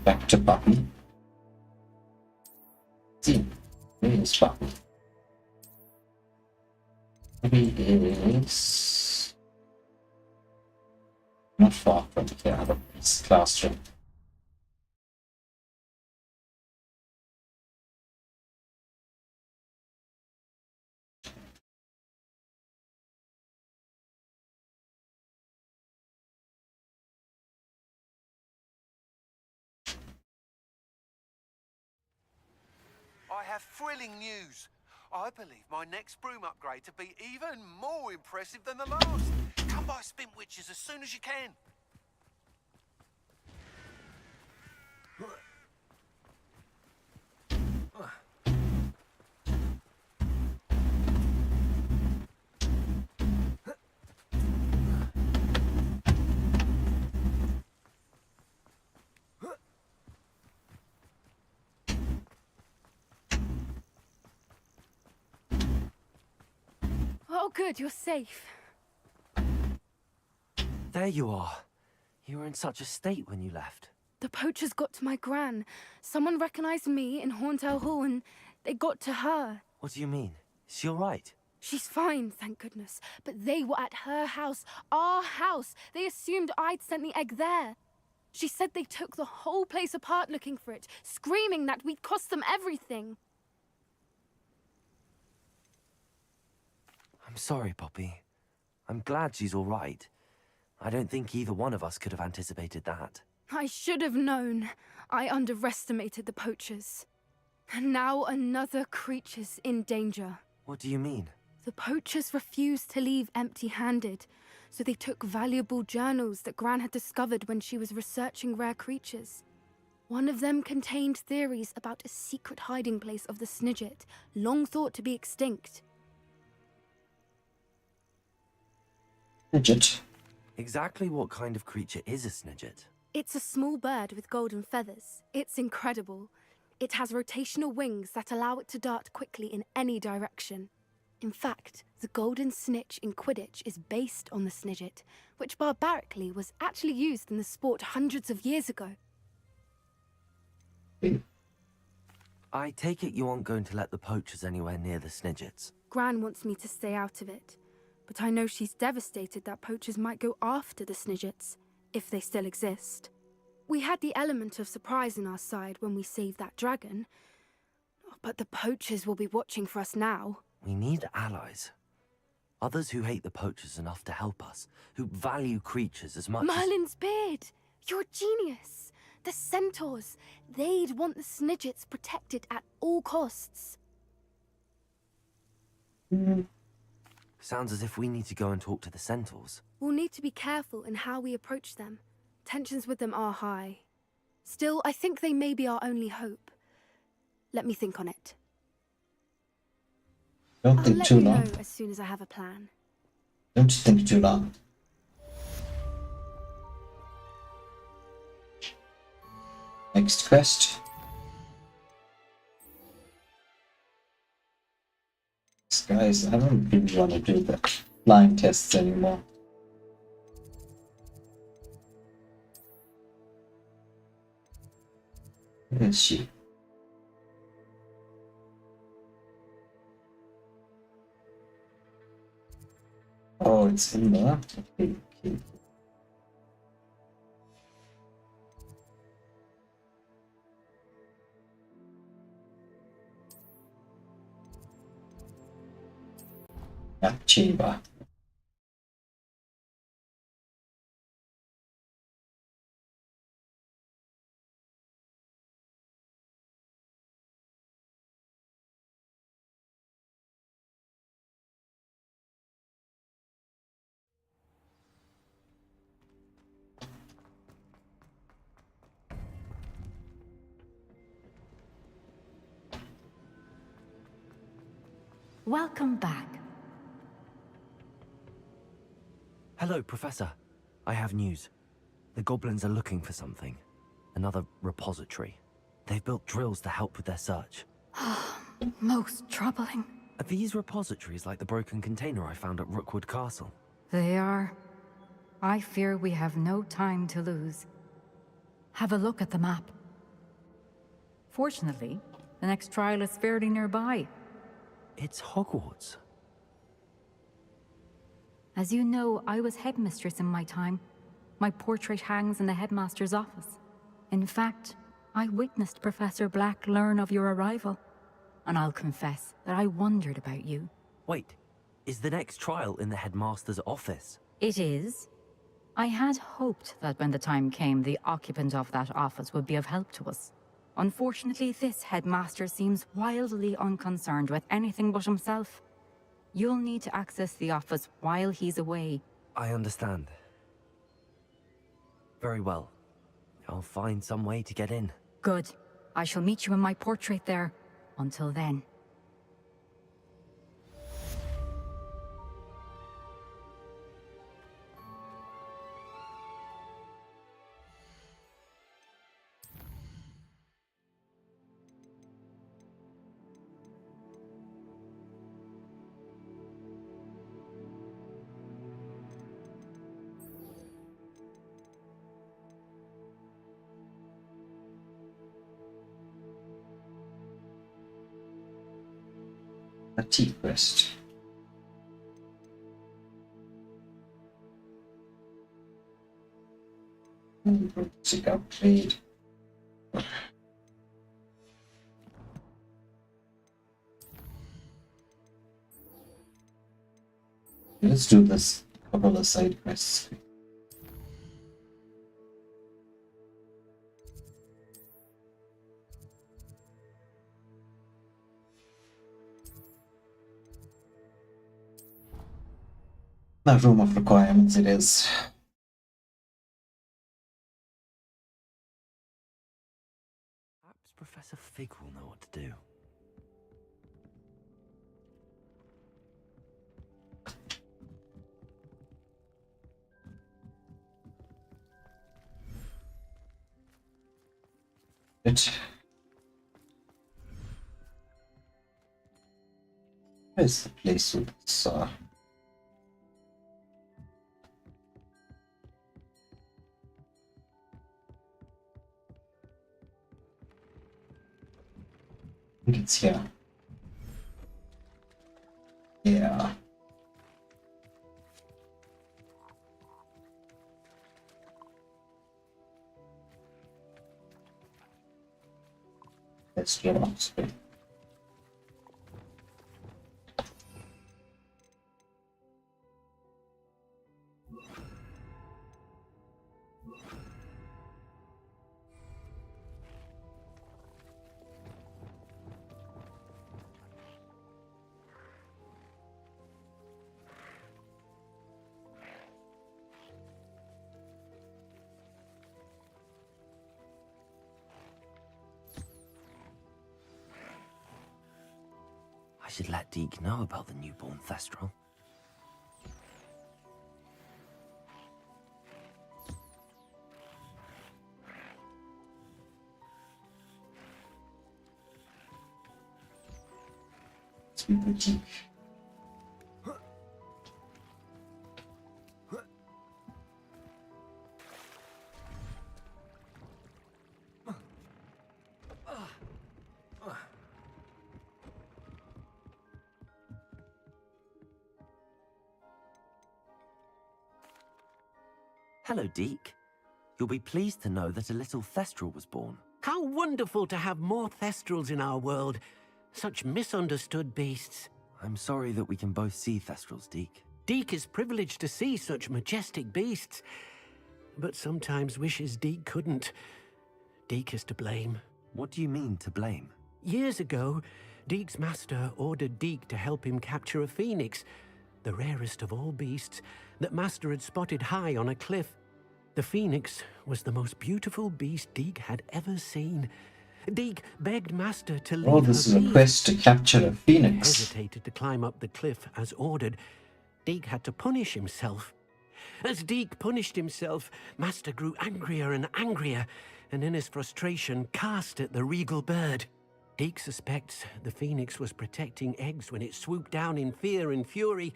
Back to Puppy. See, where is Puppy? Puppy is not far from the other classroom. I have thrilling news. I believe my next broom upgrade to be even more impressive than the last. Come by Spintwitches as soon as you can. Oh, good, you're safe. There you are. You were in such a state when you left. The poachers got to my gran. Someone recognized me in Horntail Hall and they got to her. What do you mean? Is she all right? She's fine, thank goodness. But they were at her house, our house. They assumed I'd sent the egg there. She said they took the whole place apart looking for it, screaming that we'd cost them everything. I'm sorry, Poppy. I'm glad she's all right. I don't think either one of us could have anticipated that. I should have known. I underestimated the poachers. And now another creature's in danger. What do you mean? The poachers refused to leave empty-handed, so they took valuable journals that Gran had discovered when she was researching rare creatures. One of them contained theories about a secret hiding place of the Snidget, long thought to be extinct. Midget. Exactly what kind of creature is a Snidget? It's a small bird with golden feathers. It's incredible. It has rotational wings that allow it to dart quickly in any direction. In fact, the golden snitch in Quidditch is based on the Snidget, which barbarically was actually used in the sport hundreds of years ago. I take it you aren't going to let the poachers anywhere near the Snidgets. Gran wants me to stay out of it, but I know she's devastated that poachers might go after the Snidgets, if they still exist. We had the element of surprise on our side when we saved that dragon, but the poachers will be watching for us now. We need allies. Others who hate the poachers enough to help us, who value creatures as much Merlin's beard! You're a genius! The centaurs! They'd want the Snidgets protected at all costs. Sounds as if we need to go and talk to the centaurs. We'll need to be careful in how we approach them. Tensions with them are high. Still, I think they may be our only hope. Let me think on it. Don't I'll think let too you long. know as soon as I have a plan. Don't think too long. Next quest. Guys, I don't really want to do the flying tests anymore. Where is she? Oh, it's in there. Okay, okay. Yeah, chamber. Welcome back. Hello, Professor. I have news. The goblins are looking for something. Another repository. They've built drills to help with their search. Most troubling. Are these repositories like the broken container I found at Rookwood Castle? They are. I fear we have no time to lose. Have a look at the map. Fortunately, the next trial is fairly nearby. It's Hogwarts. As you know, I was headmistress in my time. My portrait hangs in the headmaster's office. In fact, I witnessed Professor Black learn of your arrival. And I'll confess that I wondered about you. Wait, is the next trial in the headmaster's office? It is. I had hoped that when the time came, the occupant of that office would be of help to us. Unfortunately, this headmaster seems wildly unconcerned with anything but himself. You'll need to access the office while he's away. I understand. Very well. I'll find some way to get in. Good. I shall meet you in my portrait there. Until then. A tea quest. Music upgrade. Let's do this couple of side quests. The room of requirements it is. Perhaps Professor Fig will know what to do. Where's the place with saw? I think it's here. Yeah. Let's get on screen. I should let Deke know about the newborn Thestral. Let's be boutique. Hello, Deke. You'll be pleased to know that a little Thestral was born. How wonderful to have more Thestrals in our world. Such misunderstood beasts. I'm sorry that we can both see Thestrals, Deke. Deke is privileged to see such majestic beasts, but sometimes wishes Deke couldn't. Deke is to blame. What do you mean, to blame? Years ago, Deke's master ordered Deke to help him capture a phoenix, the rarest of all beasts, that master had spotted high on a cliff. The phoenix was the most beautiful beast Deke had ever seen. Deke begged master to leave Oh, this her is a be. quest to capture a Deke phoenix. hesitated to climb up the cliff as ordered. Deke had to punish himself. As Deke punished himself, master grew angrier and angrier, and in his frustration cast at the regal bird. Deke suspects the phoenix was protecting eggs when it swooped down in fear and fury.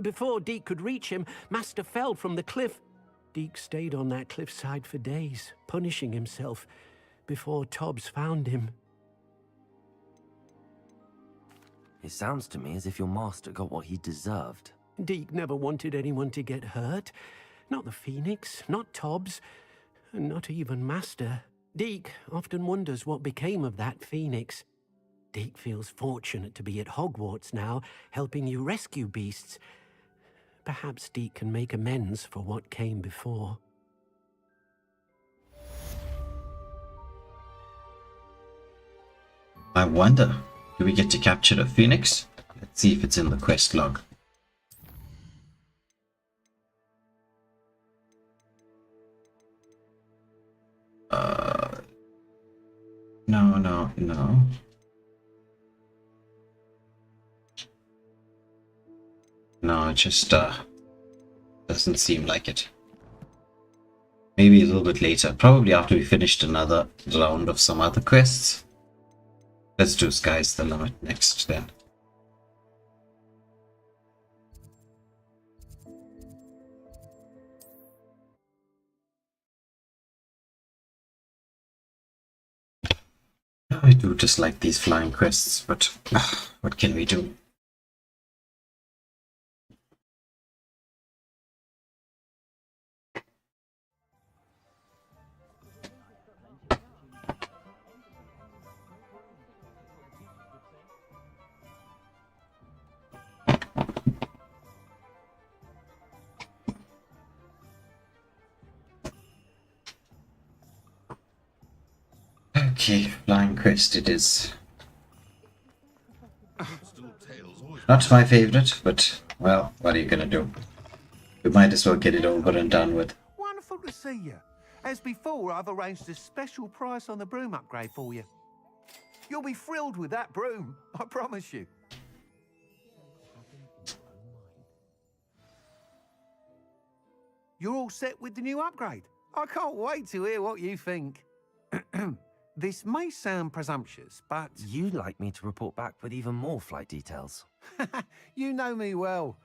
Before Deke could reach him, master fell from the cliff. Deke stayed on that cliffside for days, punishing himself, before Tobbs found him. It sounds to me as if your master got what he deserved. Deke never wanted anyone to get hurt. Not the phoenix, not Tobbs, and not even master. Deke often wonders what became of that phoenix. Deke feels fortunate to be at Hogwarts now, helping you rescue beasts. Perhaps Deke can make amends for what came before. I wonder, do we get to capture a phoenix? Let's see if it's in the quest log. No. No, it just doesn't seem like it. Maybe a little bit later, probably after we finished another round of some other quests. Let's do Sky's the Limit next then. I do dislike these flying quests, but what can we do? Okay, flying quest it is. Not my favorite, but, well, what are you gonna do? We might as well get it over and done with. Wonderful to see you. As before, I've arranged a special price on the broom upgrade for you. You'll be thrilled with that broom, I promise you. You're all set with the new upgrade. I can't wait to hear what you think. This may sound presumptuous, but... You'd like me to report back with even more flight details. You know me well.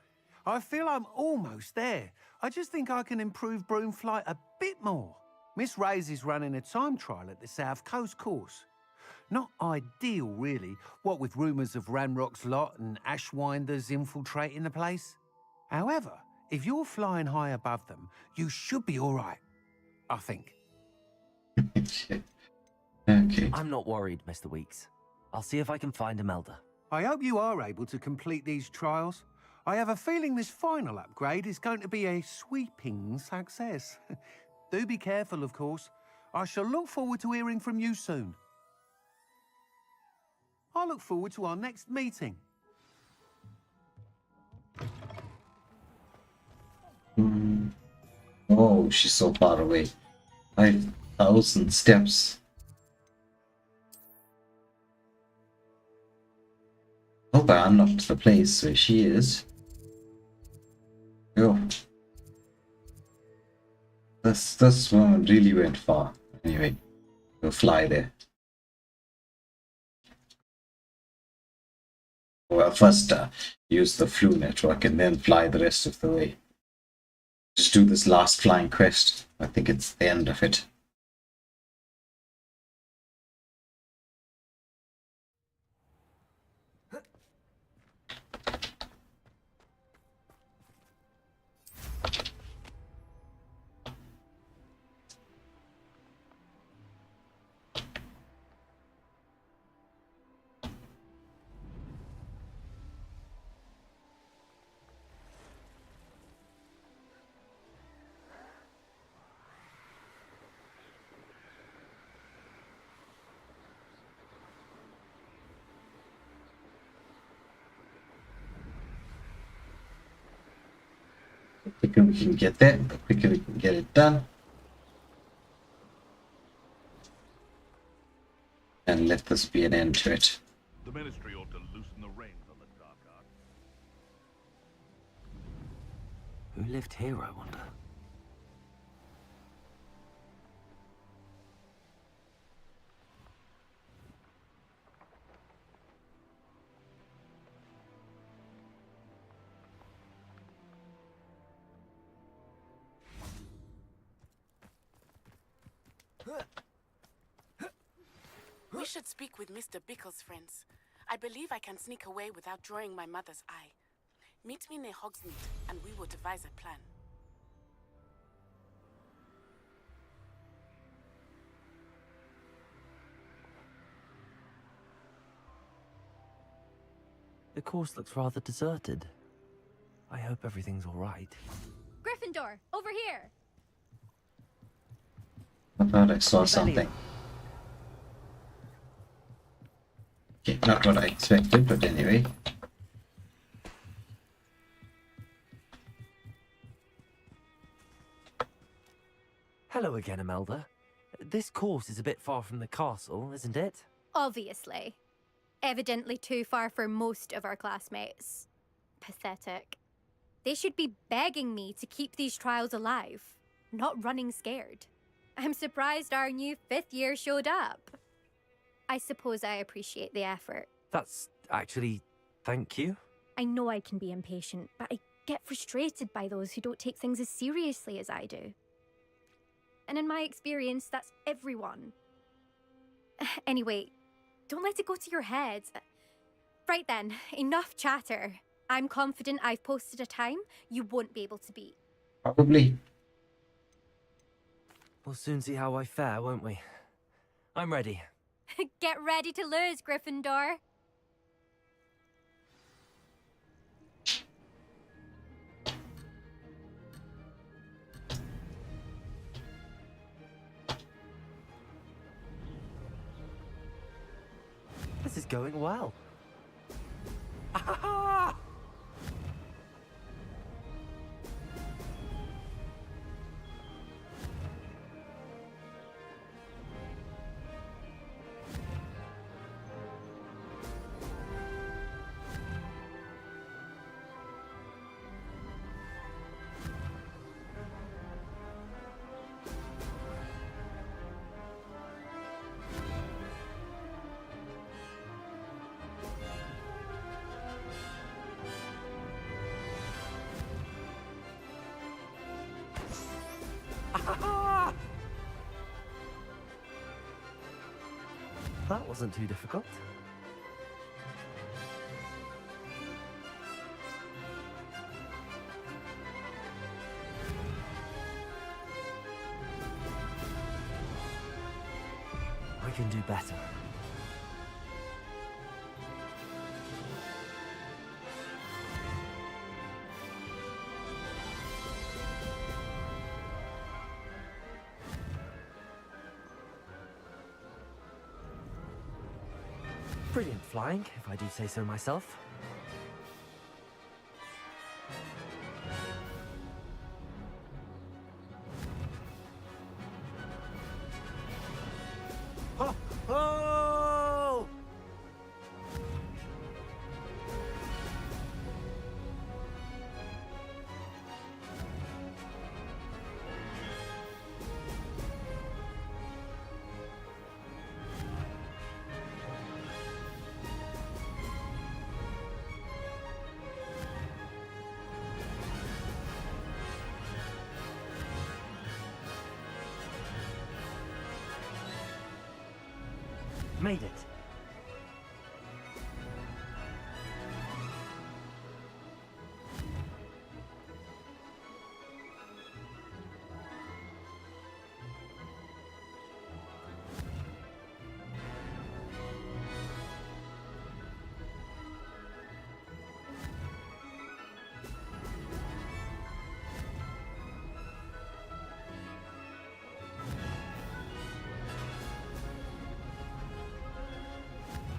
I feel I'm almost there. I just think I can improve broom flight a bit more. Miss Ray's is running a time trial at the South Coast course. Not ideal, really, what with rumours of Ranrock's lot and Ashwinders infiltrating the place. However, if you're flying high above them, you should be all right, I think. Okay. I'm not worried, Mr. Weeks. I'll see if I can find Imelda. I hope you are able to complete these trials. I have a feeling this final upgrade is going to be a sweeping success. Do be careful, of course. I shall look forward to hearing from you soon. I look forward to our next meeting. Oh, she's so far away. 5,000 steps. Hope I unlocked the place where she is. Oh. This one really went far. Anyway, we'll fly there. Well, first use the flu network and then fly the rest of the way. Just do this last flying quest. I think it's the end of it. The quicker we can get there, the quicker we can get it done. And let this be an end to it. The Ministry ought to loosen the reins on the dark art. Who lived here, I wonder? We should speak with Mr. Bickle's friends. I believe I can sneak away without drawing my mother's eye. Meet me near Hogsmeade, and we will devise a plan. The course looks rather deserted. I hope everything's all right. Gryffindor, over here! I thought I saw something. Okay, not what I expected, but anyway. Hello again, Imelda. This course is a bit far from the castle, isn't it? Obviously. Evidently too far for most of our classmates. Pathetic. They should be begging me to keep these trials alive, not running scared. I'm surprised our new 5th year showed up. I suppose I appreciate the effort. That's actually... thank you. I know I can be impatient, but I get frustrated by those who don't take things as seriously as I do. And in my experience, that's everyone. Anyway, don't let it go to your head. Right then, enough chatter. I'm confident I've posted a time you won't be able to beat. Probably. We'll soon see how I fare, won't we? I'm ready. Get ready to lose, Gryffindor. This is going well. That wasn't too difficult. I can do better. Brilliant flying, if I do say so myself. Oh! Oh! Made it.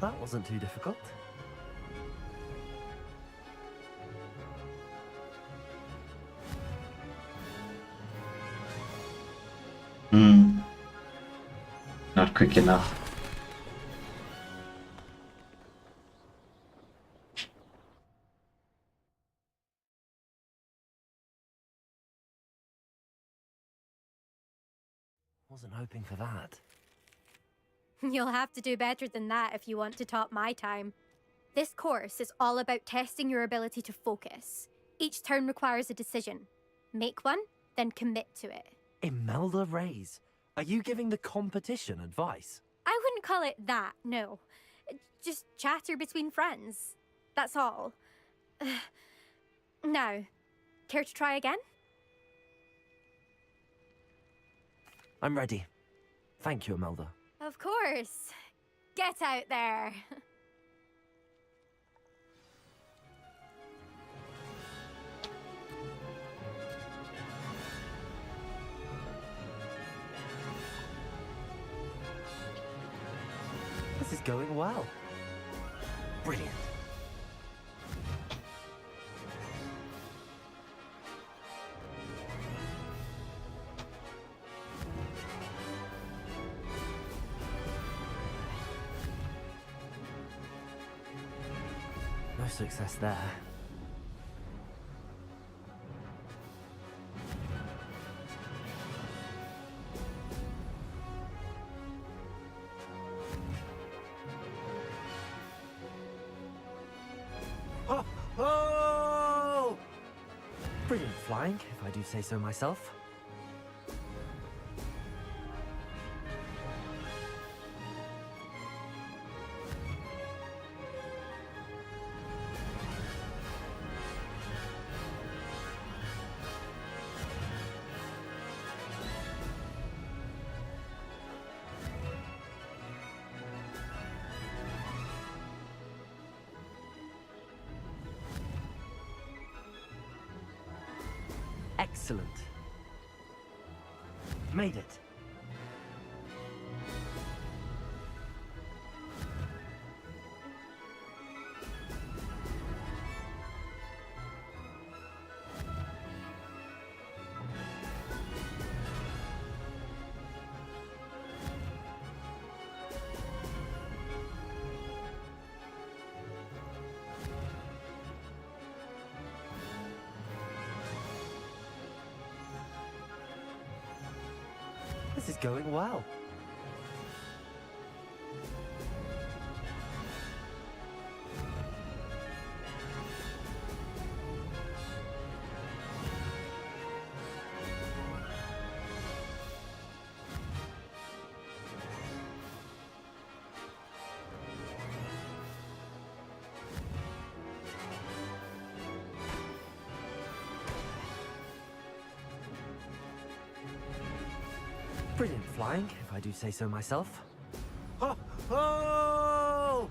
That wasn't too difficult. Not quick enough. Wasn't hoping for that. You'll have to do better than that if you want to top my time. This course is all about testing your ability to focus. Each turn requires a decision. Make one, then commit to it. Imelda Reyes, are you giving the competition advice? I wouldn't call it that, no. Just chatter between friends. That's all. Now, care to try again? I'm ready. Thank you, Imelda. Of course. Get out there. This is going well. Brilliant. No success there. Oh! Oh! Brilliant flying, if I do say so myself. Excellent. Made it. This is going well. Brilliant flying, if I do say so myself. Oh! Oh!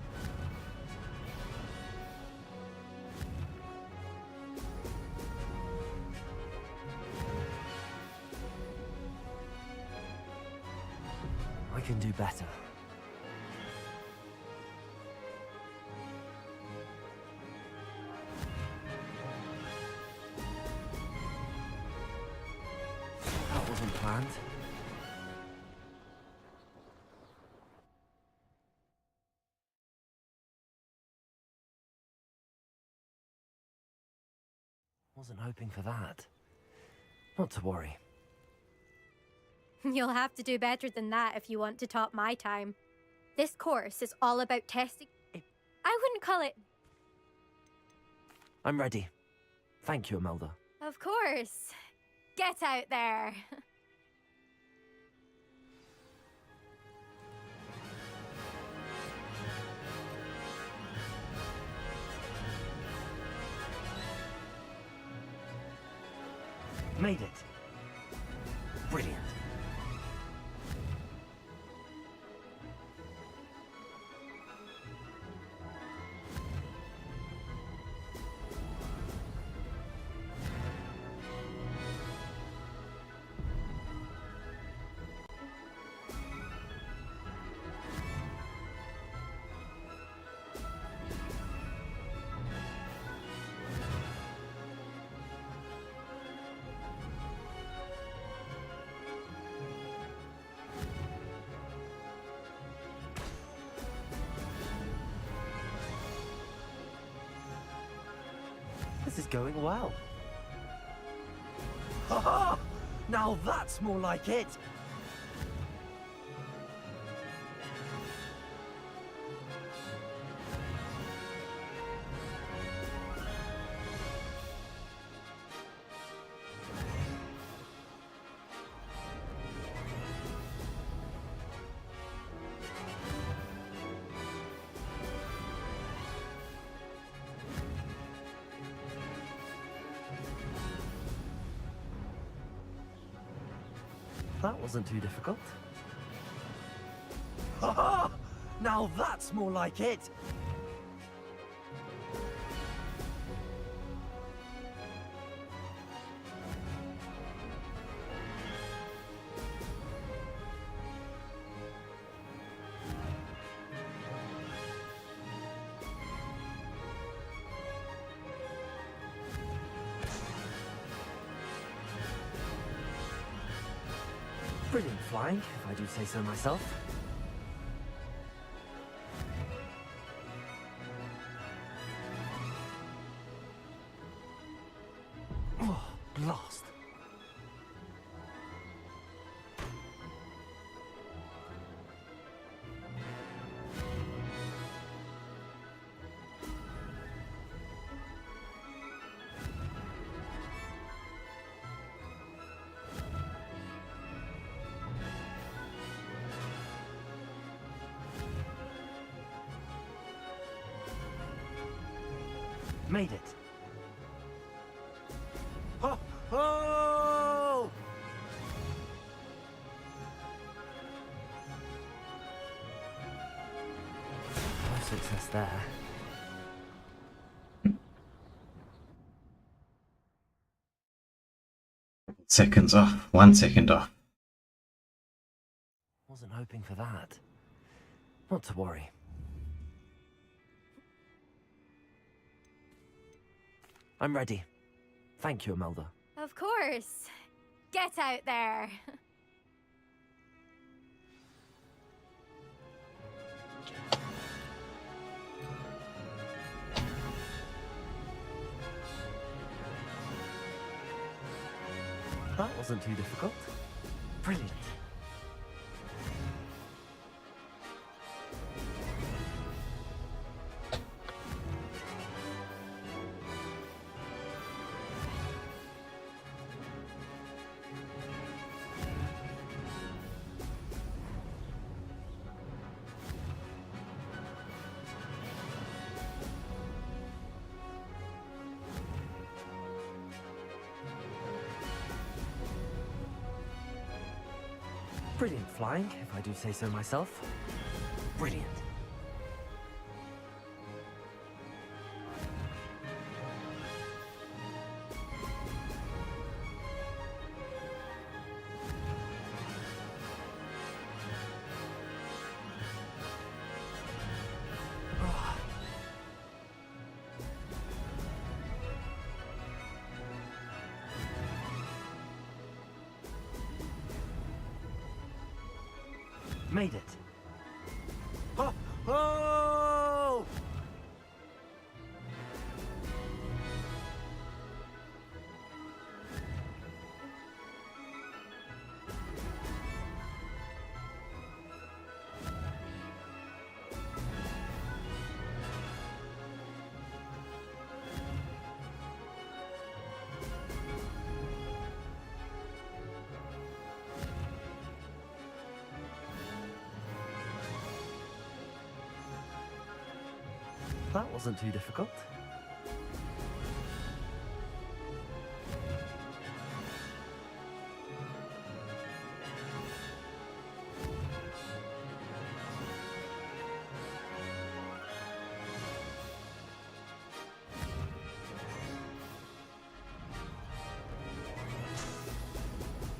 I can do better. That wasn't planned. Wasn't hoping for that. Not to worry. You'll have to do better than that if you want to top my time. This course is all about testing. I wouldn't call it. I'm ready. Thank you, Imelda. Of course. Get out there. Made it. Brilliant. This is going well. Ha! Now that's more like it! That wasn't too difficult. Ha! Now that's more like it! Brilliant flying, if I do say so myself. Oh, blast. Made it. Ho ho! No success there. Seconds off. 1 second off. Wasn't hoping for that. Not to worry. I'm ready. Thank you, Imelda. Of course. Get out there. That wasn't too difficult. Brilliant. Brilliant flying, if I do say so myself. Brilliant. Made it. Ho ho! That wasn't too difficult.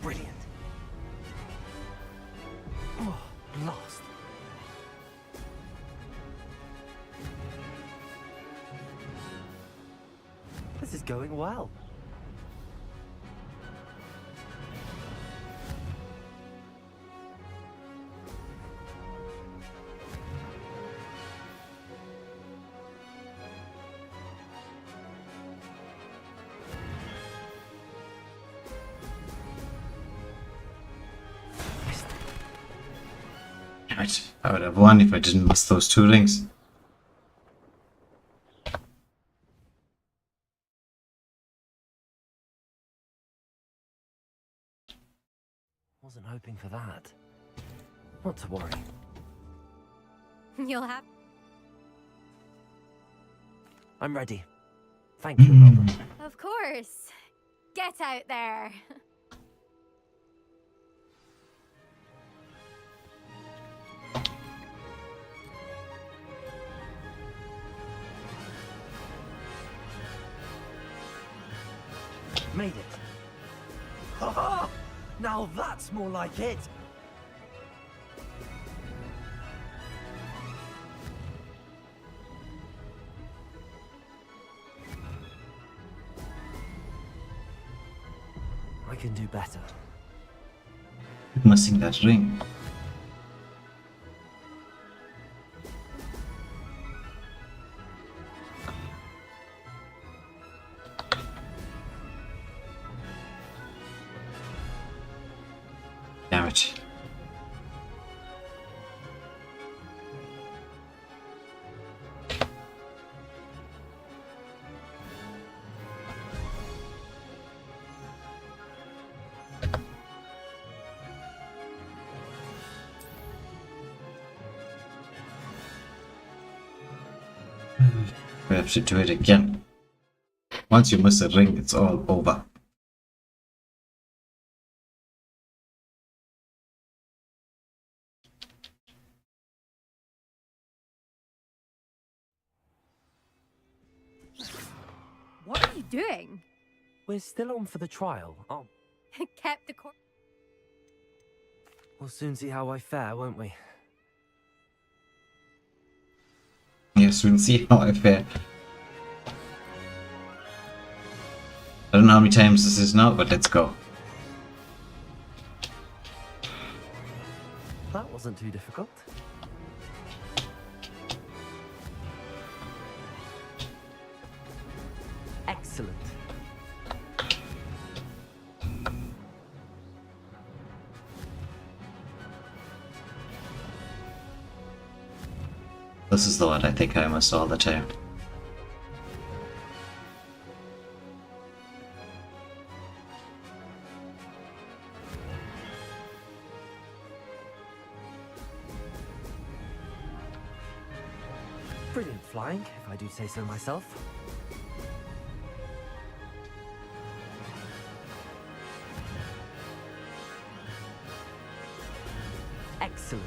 Brilliant. Oh, lost. This is going well. Right, I would have won if I didn't miss those 2 rings. Wasn't hoping for that. Not to worry. You'll have. I'm ready. Thank you, Imelda. Of course. Get out there. Made it. Ha ha! Now that's more like it. I can do better. Missing that ring. Damn it. We have to do it again. Once you miss a ring, it's all over. What are you doing? We're still on for the trial. Kept the cor- We'll soon see how I fare, won't we? Yes, we'll see how I fare. I don't know how many times this is now, but let's go. That wasn't too difficult. Excellent. This is the one I think I must all the time. Brilliant flying, if I do say so myself. Excellent.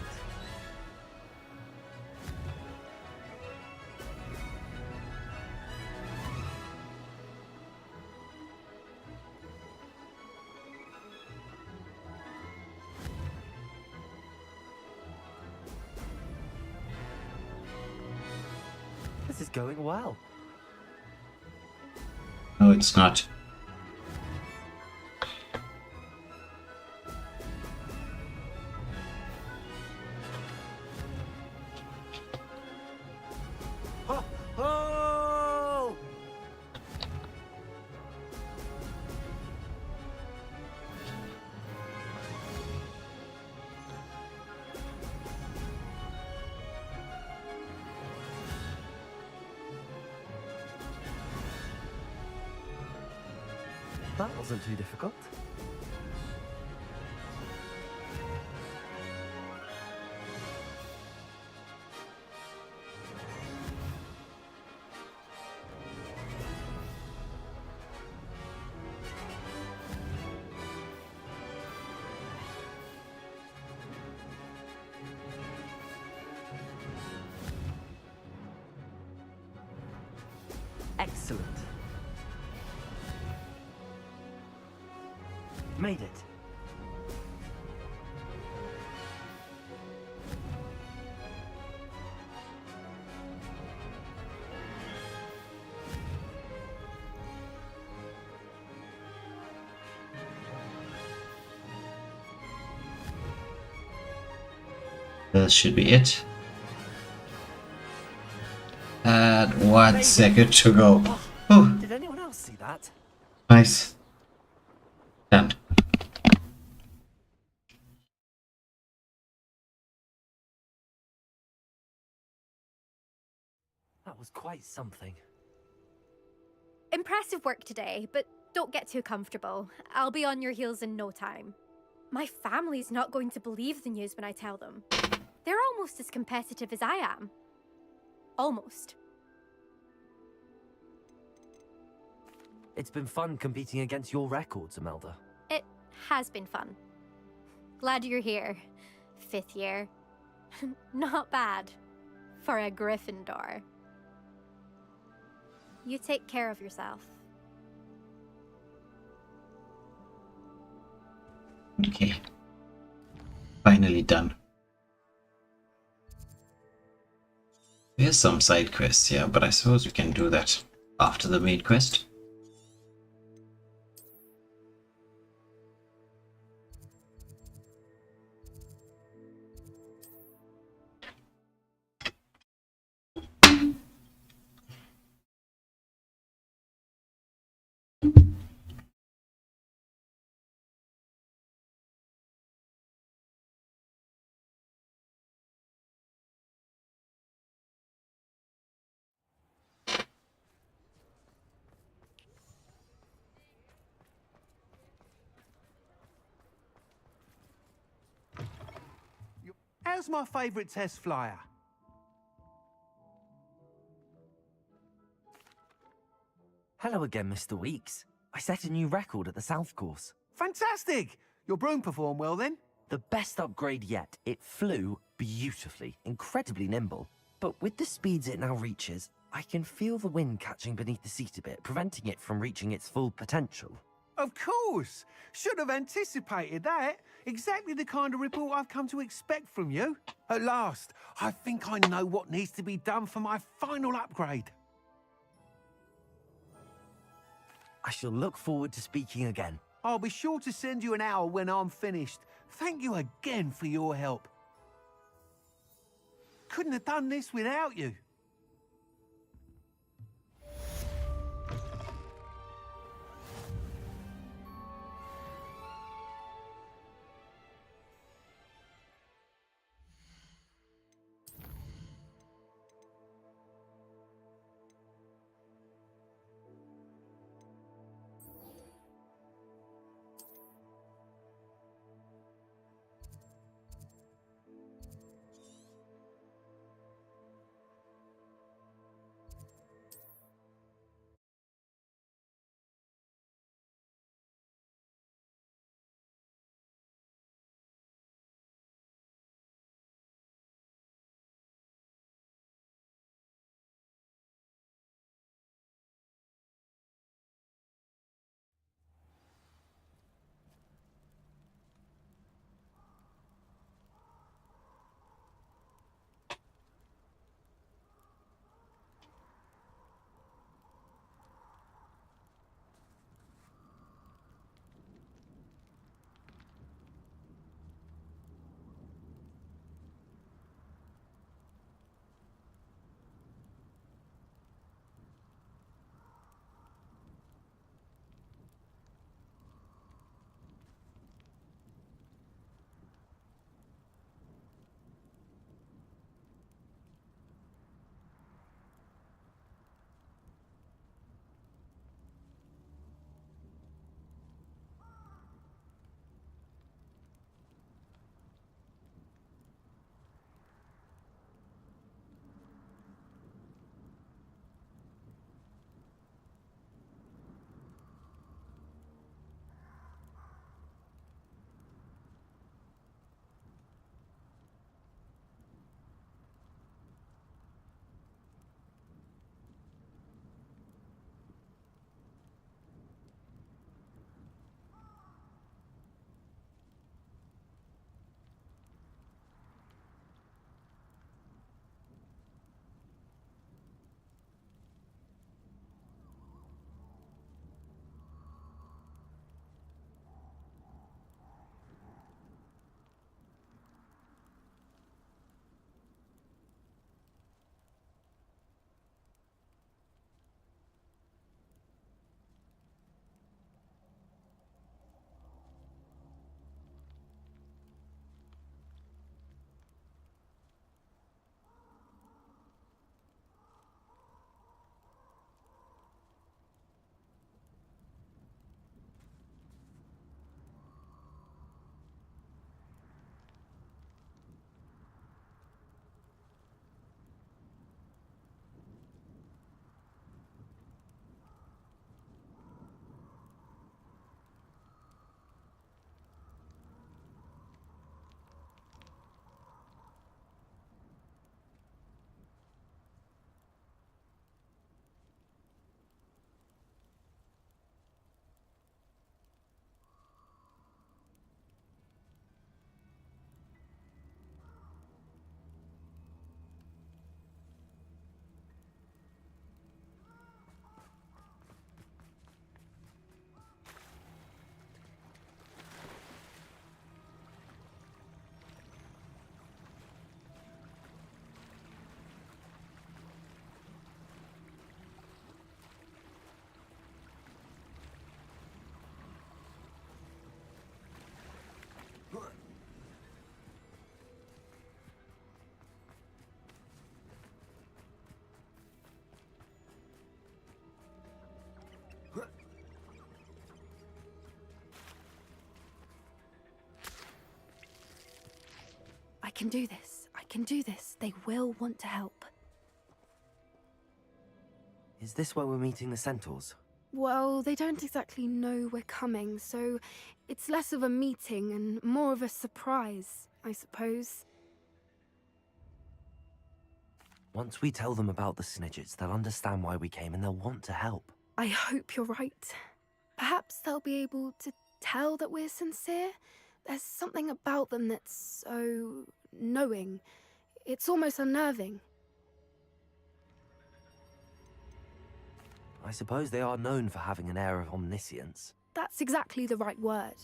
This is going well. No, it's not. Oh! Oh! That wasn't too difficult. Excellent. Made it. This should be it. And 1 second to go. Oh, Did anyone else see that? nice. Done. That was quite something. Impressive work today, but don't get too comfortable. I'll be on your heels in no time. My family's not going to believe the news when I tell them. They're almost as competitive as I am. Almost. It's been fun competing against your records, Imelda. It has been fun. Glad you're here. 5th year. Not bad. For a Gryffindor. You take care of yourself. Okay. Finally done. There's some side quests here, but I suppose we can do that after the main quest. How's my favourite test flyer? Hello again, Mr. Weeks. I set a new record at the South Course. Fantastic! Your broom performed well then? The best upgrade yet. It flew beautifully, incredibly nimble. But with the speeds it now reaches, I can feel the wind catching beneath the seat a bit, preventing it from reaching its full potential. Of course! Should have anticipated that. Exactly the kind of report I've come to expect from you. At last, I think I know what needs to be done for my final upgrade. I shall look forward to speaking again. I'll be sure to send you an hour when I'm finished. Thank you again for your help. Couldn't have done this without you. I can do this. can do this. They will want to help. Is this where we're meeting the centaurs? Well, they don't exactly know we're coming, so it's less of a meeting and more of a surprise, I suppose. Once we tell them about the Snidgets, they'll understand why we came and they'll want to help. I hope you're right. Perhaps they'll be able to tell that we're sincere. There's something about them that's so knowing. It's almost unnerving. I suppose they are known for having an air of omniscience. That's exactly the right word.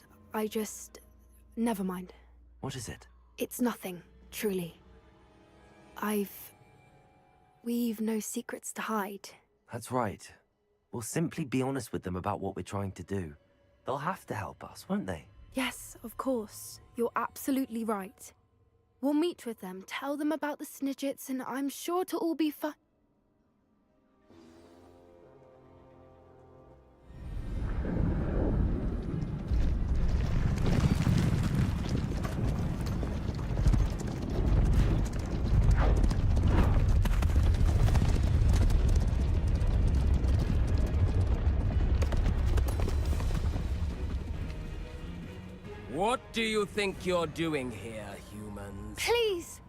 Never mind. What is it? It's nothing, truly. We've no secrets to hide. That's right. We'll simply be honest with them about what we're trying to do. They'll have to help us, won't they? Yes, of course. You're absolutely right. We'll meet with them, tell them about the Snidgets, and I'm sure it'll all be fine. What do you think you're doing here, humans? Please!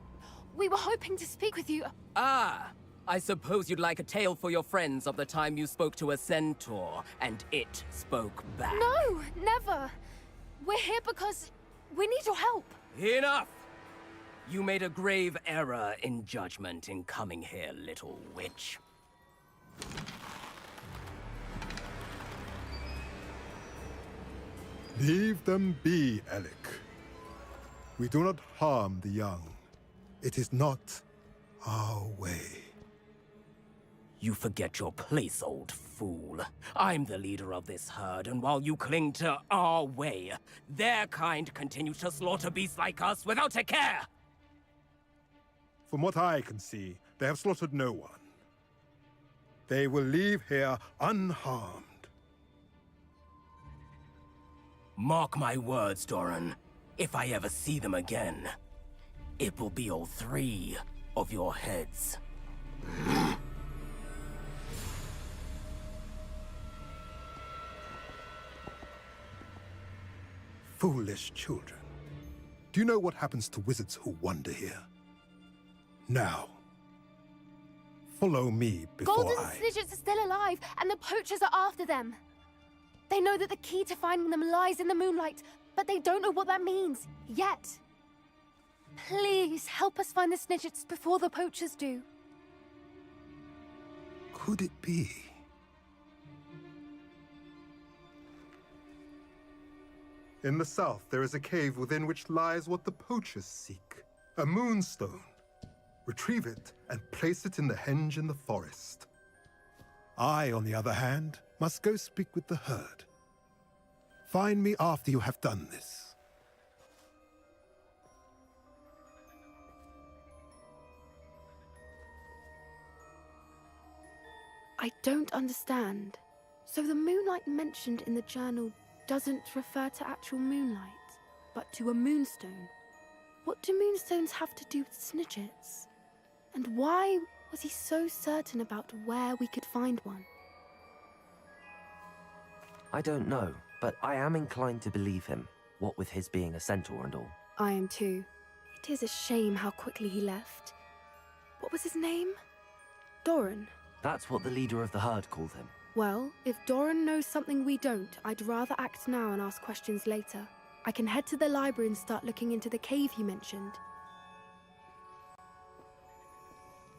We were hoping to speak with you. Ah! I suppose you'd like a tale for your friends of the time you spoke to a centaur, and it spoke back. No, never! We're here because we need your help. Enough! You made a grave error in judgment in coming here, little witch. Leave them be, Alec. We do not harm the young. It is not our way. You forget your place, old fool. I'm the leader of this herd, and while you cling to our way, their kind continue to slaughter beasts like us without a care! From what I can see, they have slaughtered no one. They will leave here unharmed. Mark my words, Doran. If I ever see them again, it will be all 3 of your heads. Foolish children. Do you know what happens to wizards who wander here? Now, follow me before Golden Snidgets are still alive, and the poachers are after them. They know that the key to finding them lies in the moonlight, but they don't know what that means, yet. Please, help us find the Snidgets before the poachers do. Could it be? In the south, there is a cave within which lies what the poachers seek. A moonstone. Retrieve it and place it in the henge in the forest. I, on the other hand, must go speak with the herd. Find me after you have done this. I don't understand. So the moonlight mentioned in the journal doesn't refer to actual moonlight, but to a moonstone. What do moonstones have to do with Snidgets? And why was he so certain about where we could find one? I don't know, but I am inclined to believe him, what with his being a centaur and all. I am too. It is a shame how quickly he left. What was his name? Doran. That's what the leader of the herd called him. Well, if Doran knows something we don't, I'd rather act now and ask questions later. I can head to the library and start looking into the cave he mentioned.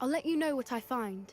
I'll let you know what I find.